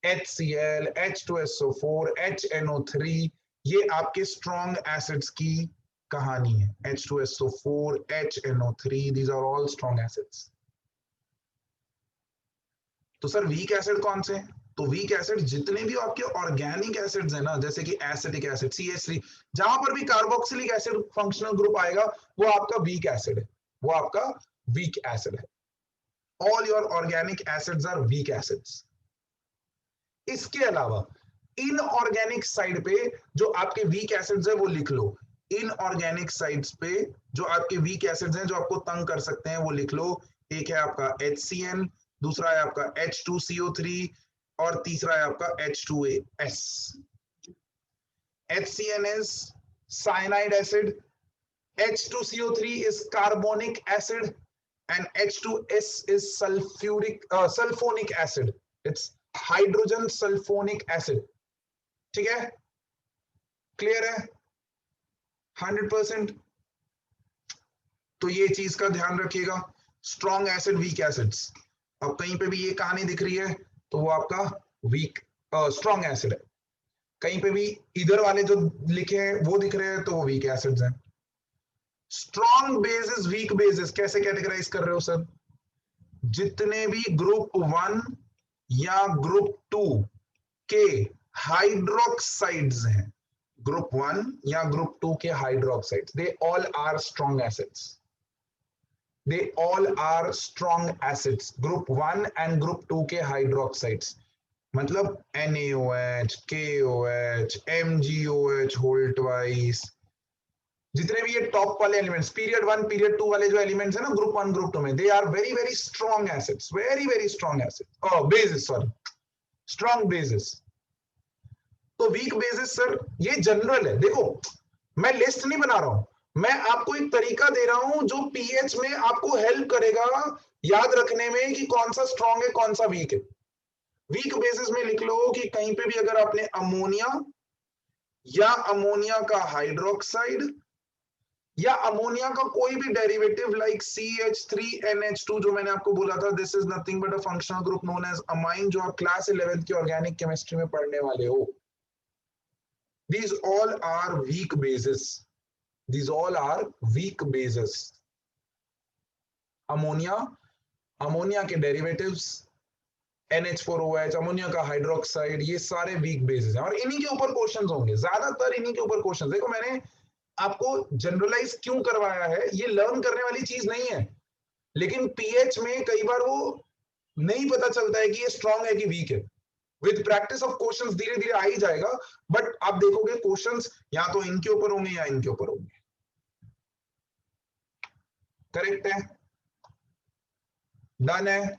HCl, H2SO4, HNO3, ये आपके स्ट्रॉन्ग एसिड्स की कहानी है। H2SO4, HNO3, these are all strong acids. तो सर वीक एसिड कौन से? तो वीक एसिड जितने भी आपके ऑर्गेनिक एसिड्स हैं ना, जैसे कि एसिटिक एसिड CH3, जहां पर भी कार्बोक्सिलिक एसिड फंक्शनल ग्रुप आएगा वो आपका वीक एसिड है, वो आपका वीक एसिड है। All your organic acids are weak acids. इसके अलावा इनऑर्गेनिक साइड पे जो आपके वीक एसिड्स है वो लिख लो। इनऑर्गेनिक साइड्स पे जो आपके वीक एसिड्स हैं जो आपको तंग कर सकते हैं वो लिख लो। एक है आपका HCN, दूसरा है आपका H2CO3 और तीसरा है आपका H2AS। HCN is cyanide acid, H2CO3 is carbonic acid, and H2S is sulfonic acid. It's hydrogen sulphonic acid. ठीक है, क्लियर है? 100%। तो ये चीज का ध्यान रखिएगा, स्ट्रॉन्ग एसिड, वीक एसिड्स। अब कहीं पे भी ये कहानी दिख रही है तो वो आपका वीक स्ट्रॉन्ग एसिड है, कहीं पे भी इधर वाले जो लिखे हैं वो दिख रहे हैं तो वो वीक एसिड्स हैं। स्ट्रॉन्ग बेसिस, वीक बेसिस कैसे कैटेगराइज कर रहे हो सर? जितने भी ग्रुप 1 या ग्रुप 2 के हाइड्रोक्साइड्स हैं, ग्रुप 1 या ग्रुप 2 के hydroxides, they all are strong acids, they all are strong acids. Group 1 and group 2 के हाइड्रोक्साइड्स मतलब NaOH, KOH, MgOH whole twice, जितने भी ये टॉप वाले एलिमेंट्स, पीरियड 1 पीरियड 2 वाले जो एलिमेंट्स है ना ग्रुप 1 ग्रुप 2 में, they are very very strong acids, very very strong acid bases, sorry strong bases. तो वीक बेसिस सर ये जनरल है, देखो मैं लिस्ट नहीं बना रहा हूं, मैं आपको एक तरीका दे रहा हूं जो पीएच में आपको हेल्प करेगा याद रखने में कि कौन सा स्ट्रॉन्ग है कौन सा वीक है। वीक बेसिस में लिख लो कि कहीं पे भी अगर आपने अमोनिया या अमोनिया का हाइड्रोक्साइड या अमोनिया का कोई भी डेरिवेटिव लाइक CH3NH2 जो मैंने आपको बोला था, this is nothing but a functional group known as amine, जो आप क्लास 11th की ऑर्गेनिक केमिस्ट्री में पढ़ने वाले हो। These all are weak bases. These all are weak bases. Ammonia, ammonia के डेरिवेटिव्स, NH4OH, अमोनिया का हाइड्रोक्साइड, ये सारे वीक बेसिस हैं और इन्हीं के ऊपर क्वेश्चंस होंगे, ज्यादातर इन्हीं के ऊपर क्वेश्चंस। देखो मैंने आपको जनरलाइज क्यों करवाया है, ये लर्न करने वाली चीज नहीं है, लेकिन पीएच में कई बार वो नहीं पता चलता है कि ये स्ट्रांग है कि वीक है। विद प्रैक्टिस ऑफ क्वेश्चंस धीरे धीरे आ ही जाएगा, बट आप देखोगे क्वेश्चंस या तो इनके ऊपर होंगे या इनके ऊपर होंगे। करेक्ट है, डन है।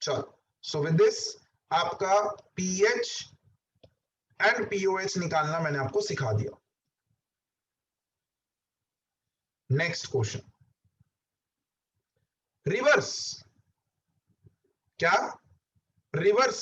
चलो, सो विद दिस आपका पीएच एंड पीओएच निकालना मैंने आपको सिखा दिया। Next question, reverse. क्या रिवर्स?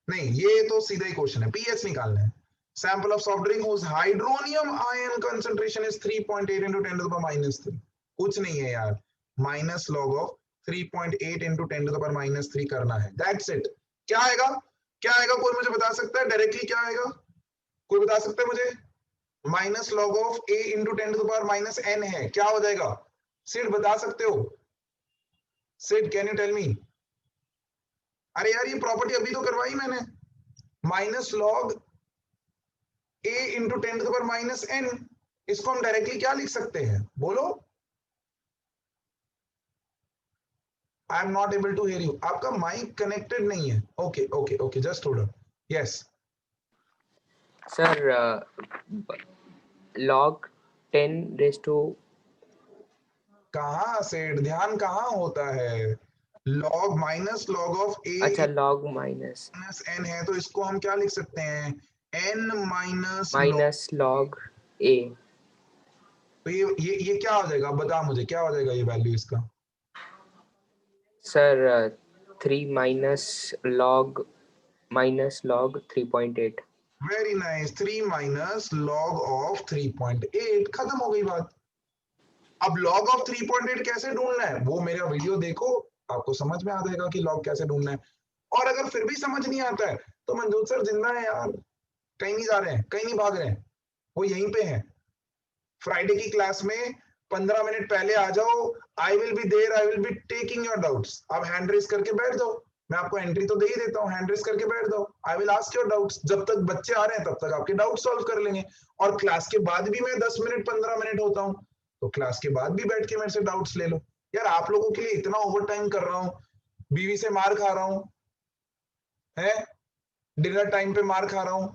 नहीं, ये तो सीधा ही क्वेश्चन है, पीएच निकालना है। Sample of soft drink whose hydronium ion concentration is 3.8 into 10 to the power -3। कुछ नहीं है यार, minus log of 3.8 into 10 to the power -3 करना है, दैट्स इट। क्या आएगा? क्या आएगा? कोई मुझे बता सकता है डायरेक्टली क्या आएगा? कोई बता सकता है मुझे? Minus log of a into 10 to the power -n है, क्या हो जाएगा? सिड बता सकते हो? Sid can you tell me? अरे यार ये प्रॉपर्टी अभी तो करवाई मैंने, minus log a into 10 to the power -n। इसको हम डायरेक्टली क्या लिख सकते हैं? बोलो। I am not able to hear you, आपका माइक कनेक्टेड नहीं है। Okay okay okay, just hold on. Yes sir, log 10 raised to कहाँ से ध्यान कहाँ होता है? Log minus log of a अच्छा log minus n है, तो इसको हम क्या लिख सकते हैं? n minus log a। तो ये क्या हो जाएगा? बता मुझे क्या हो जाएगा ये वैल्यू इसका? Sir 3 log 3.8। Very nice, 3 minus log of 3.8, खत्म हो गई बात। अब लॉग ऑफ 3.8 कैसे ढूंढना है वो मेरा वीडियो देखो, आपको समझ में आ जाएगा कि लॉग कैसे ढूंढना है। और अगर फिर भी समझ नहीं आता है तो मंजूर सर जिंदा है यार, कहीं नहीं जा रहे हैं, कहीं नहीं भाग रहे हैं, वो यहीं पे हैं। फ्राइडे की क्लास में 15 मिनट पहले आ जाओ, I will be there, I will be taking your doubts. आप हैंड रेस करके बैठ जाओ, मैं आपको एंट्री तो दे ही देता हूँ, हैंड रेस करके बैठ जाओ, I will ask your doubts. जब तक बच्चे आ रहे हैं तब तक आपके डाउट सॉल्व कर लेंगे। और क्लास के बाद भी मैं 10 मिनट 15 मिनट होता हूँ, तो क्लास के बाद भी बैठ के मेरे से डाउट्स ले लो। यार आप लोगों के लिए इतना ओवर टाइम कर रहा हूँ, बीवी से मार खा रहा हूँ, है डिनर टाइम पे मार खा रहा हूँ,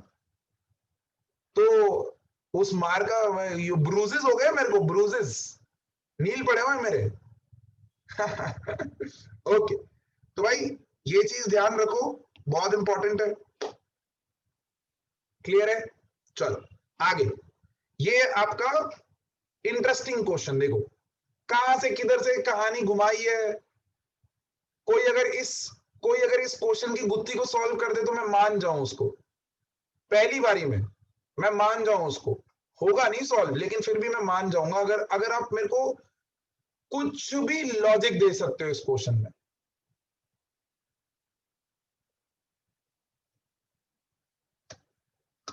तो उस मार का ब्रूजेस हो गए मेरे को, ब्रूजेस नील पड़े हुए मेरे। ओके, तो भाई ये चीज ध्यान रखो, बहुत इंपॉर्टेंट है। क्लियर है? चलो आगे, ये आपका इंटरेस्टिंग क्वेश्चन देखो, कहां से किधर से कहानी घुमाई है। कोई अगर इस क्वेश्चन की गुत्थी को सॉल्व कर दे तो मैं मान जाऊं उसको, पहली बारी में मैं मान जाऊं उसको। होगा नहीं सॉल्व, लेकिन फिर भी मैं मान जाऊंगा अगर आप मेरे को कुछ भी लॉजिक दे सकते हो इस क्वेश्चन में।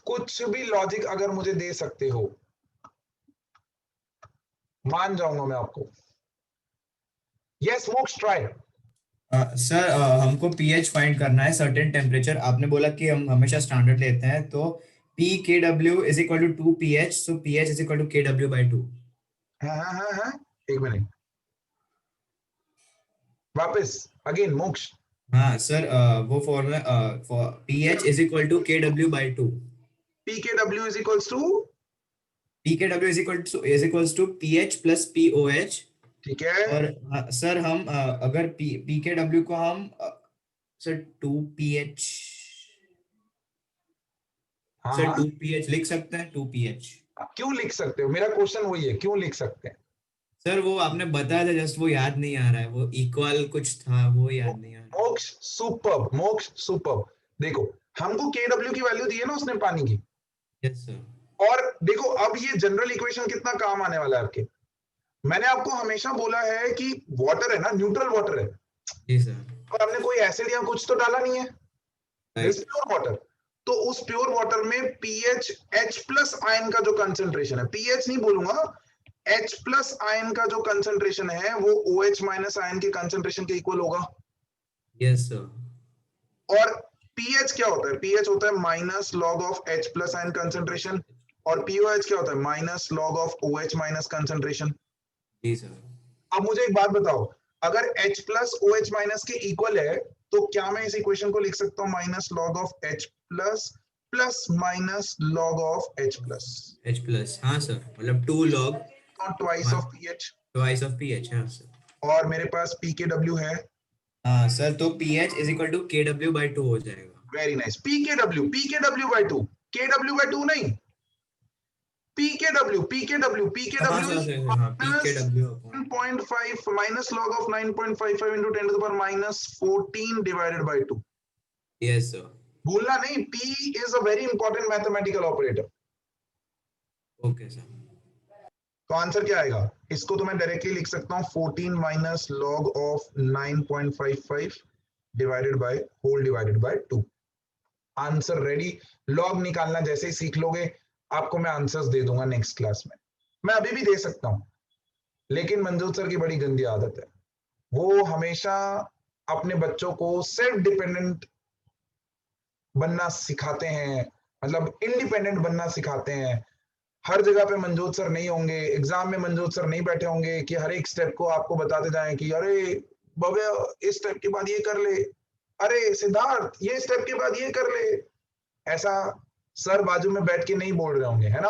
कुछ भी लॉजिक अगर मुझे दे सकते हो, मान जाऊंगा मैं आपको। यस मोक्ष, ट्राई। सर हमको पीएच फाइंड करना है, सर्टेन टेम्परेचर। आपने बोला कि हम हमेशा स्टैंडर्ड लेते हैं, तो p K W is equal to 2 pH, so pH is equal to K W by 2। हाँ, एक मिनट, वापस अगेन मोक्ष। हाँ सर, वो formula pH is equal to K W by 2। pKw is equals to pKw is equals to pH plus POH। ठीक है। और सर हम अगर pKw को हम सर 2 pH, हाँ, सर हाँ। 2 pH लिख सकते हैं, 2 pH। क्यों लिख सकते हो? मेरा क्वेश्चन वही है, क्यों लिख सकते हैं? सर वो आपने बताया था, जस्ट वो याद नहीं आ रहा है, वो इक्वल कुछ था, वो याद नहीं आ रहा। मोक्ष सुपर्ब, मोक्ष सुपर्ब। देखो हमको KW की वैल्यू दी है ना उसने पानी की, यस सर। और देखो अब ये जनरल इक्वेशन कितना काम आने वाला है आपके। मैंने आपको हमेशा बोला है कि वाटर है ना, न्यूट्रल वाटर है, जी सर। और हमने कोई एसिड या कुछ तो डाला नहीं है, प्योर वाटर। तो उस प्योर वाटर में पीएच H प्लस आयन का जो कंसंट्रेशन है, पीएच नहीं बोलूंगा, H प्लस आयन का जो कंसंट्रेशन है वो OH माइनस आयन के कंसंट्रेशन के इक्वल होगा। Yes sir. और पीएच क्या होता है? पीएच होता है minus log of H plus ion concentration, और पीओएच क्या होता है? Minus log of OH minus concentration. जी सर। अब मुझे एक बात बताओ, अगर H प्लस OH माइनस के इक्वल है तो क्या मैं इस इक्वेशन को लिख सकता हूँ minus log of H plus plus minus log of H plus, H plus, हाँ सर, मतलब 2 log twice of pH, twice of pH, हाँ सर। और मेरे पास pKw है। हाँ सर, तो pH is equal to KW/2 हो जाएगा। Very nice, pKw by 2, KW by 2 नहीं, PKW हाँ सर, हाँ, PKW upon 1.5 minus log of 9.55 into 10 to the power minus 14 divided by 2. Yes sir. भूलना नहीं, P is a very important mathematical operator. Okay sir. तो आंसर क्या आएगा? इसको तो मैं डायरेक्टली लिख सकता हूँ 14 minus log of 9.55 divided by whole divided by 2। Answer ready. Log निकालना जैसे ही सीख लोगे आपको मैं आंसर्स दे दूंगा नेक्स्ट क्लास में। मैं अभी भी दे सकता हूं, लेकिन मंजूर सर की बड़ी गंदी आदत है, वो हमेशा अपने बच्चों को सेल्फ डिपेंडेंट बनना सिखाते हैं, मतलब इंडिपेंडेंट बनना सिखाते हैं। हर जगह पे मनजोत सर नहीं होंगे, एग्जाम में मनजोत सर नहीं बैठे होंगे कि हर एक स्टेप को आपको बताते जाएं कि अरे भव्य इस स्टेप के बाद ये कर ले, अरे सिद्धार्थ ये स्टेप के बाद ये कर ले। ऐसा सर बाजू में बैठ के नहीं बोल रहे होंगे, है ना।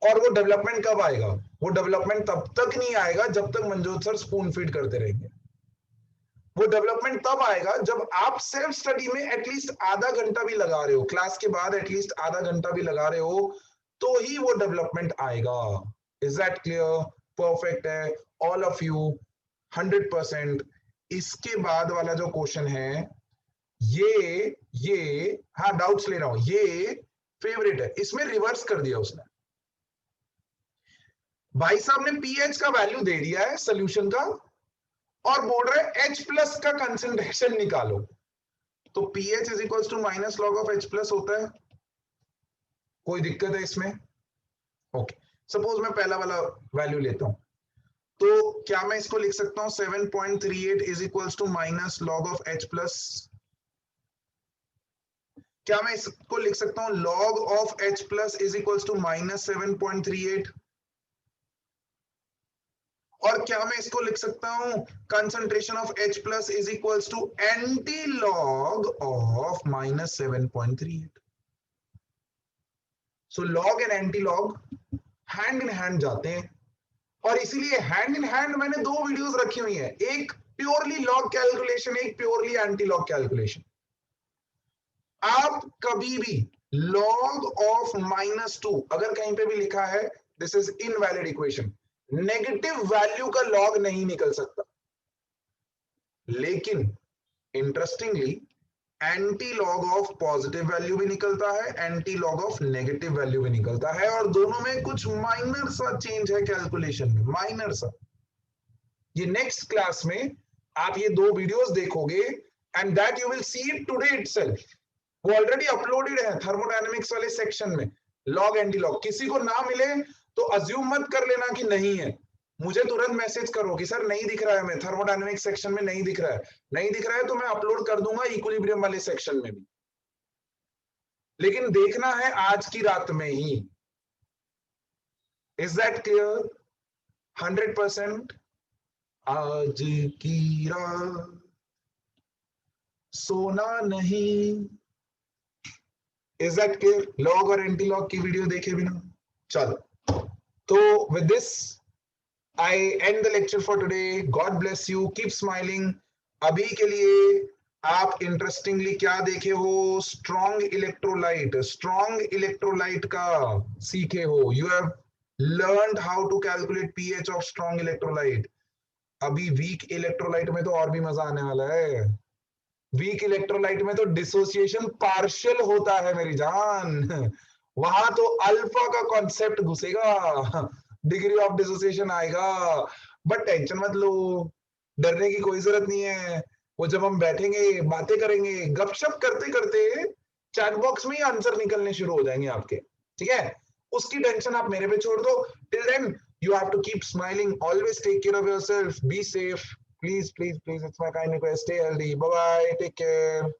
और वो डेवलपमेंट कब आएगा? वो डेवलपमेंट तब तक नहीं आएगा जब तक मनजोत सर स्पून फीड करते रहेंगे। वो डेवलपमेंट तब आएगा जब आप सेल्फ स्टडी में एटलीस्ट आधा घंटा भी लगा रहे हो, क्लास के बाद एटलीस्ट आधा घंटा भी लगा रहे हो, तो ही वो डेवलपमेंट आएगा। Is that clear? परफेक्ट है ऑल ऑफ यू, 100%। इसके बाद वाला जो क्वेश्चन है ये हाँ डाउट्स ले रहा हूं, ये फेवरेट है, इसमें रिवर्स कर दिया उसने। भाई साहब ने पीएच का वैल्यू दे दिया है सोल्यूशन का और बोल रहे H प्लस का कंसेंट्रेशन निकालो। तो pH is equal to minus log of H plus होता है। कोई दिक्कत है इसमें? ओके, सपोज मैं पहला वाला वैल्यू लेता हूं, तो क्या मैं इसको लिख सकता हूं 7.38 is equal to minus log of H plus? क्या मैं इसको लिख सकता हूं log of H plus is equal to minus 7.38? और क्या मैं इसको लिख सकता हूं concentration of H plus is equal to anti log of minus 7.38? So log and anti log hand in hand जाते हैं, और इसीलिए हैंड इन हैंड मैंने दो वीडियोस रखी हुई हैं, एक प्योरली लॉग कैलकुलेशन, एक प्योरली एंटी लॉग कैलकुलेशन। आप कभी भी log ऑफ -2 अगर कहीं पे भी लिखा है this is invalid equation, negative value का लॉग नहीं निकल सकता। लेकिन interestingly anti log of positive value भी निकलता है, anti log of negative value भी निकलता है, और दोनों में कुछ माइनर सा चेंज है कैलकुलेशन में, माइनर सा। ये नेक्स्ट क्लास में आप ये दो वीडियोस देखोगे and that you will see it today itself. वो ऑलरेडी अपलोडेड है थर्मोडायनेमिक्स वाले सेक्शन में, लॉग एंटी लॉग। किसी को ना मिले तो अज्यूम मत कर लेना कि नहीं है, मुझे तुरंत मैसेज करो कि सर नहीं दिख रहा है, मैं थर्मोडायनेमिक्स सेक्शन में नहीं दिख रहा है। नहीं दिख रहा है तो मैं अपलोड कर दूंगा इक्विलिब्रियम वाले सेक्शन में भी, लेकिन देखना है आज की रात में ही। Is that clear? 100%। आज की रात सोना नहीं। Is that clear? लॉग और एंटी लॉग की वीडियो देखे बिना? चलो, तो with this I end the lecture for today. God bless you. Keep smiling. अभी के लिए आप इंटरेस्टिंगली क्या देखे हो? स्ट्रॉन्ग इलेक्ट्रोलाइट, स्ट्रॉन्ग इलेक्ट्रोलाइट का सीखे हो। You have learned how to calculate pH of strong electrolyte. अभी वीक इलेक्ट्रोलाइट में तो और भी मजा आने वाला है। वीक इलेक्ट्रोलाइट में तो डिसोसिएशन पार्शियल होता है मेरी जान, वहां तो अल्फा का कॉन्सेप्ट घुसेगा, डिग्री ऑफ डिसोसिएशन आएगा। बट टेंशन मत लो, डरने की कोई जरूरत नहीं है। वो जब हम बैठेंगे बातें करेंगे, गपशप करते करते चैट बॉक्स में ही आंसर निकलने शुरू हो जाएंगे आपके, ठीक है? उसकी टेंशन आप मेरे पे छोड़ दो। Till then you have to keep smiling, always take care of yourself, be safe, please please please, it's my kind request, stay healthy, bye bye, take care.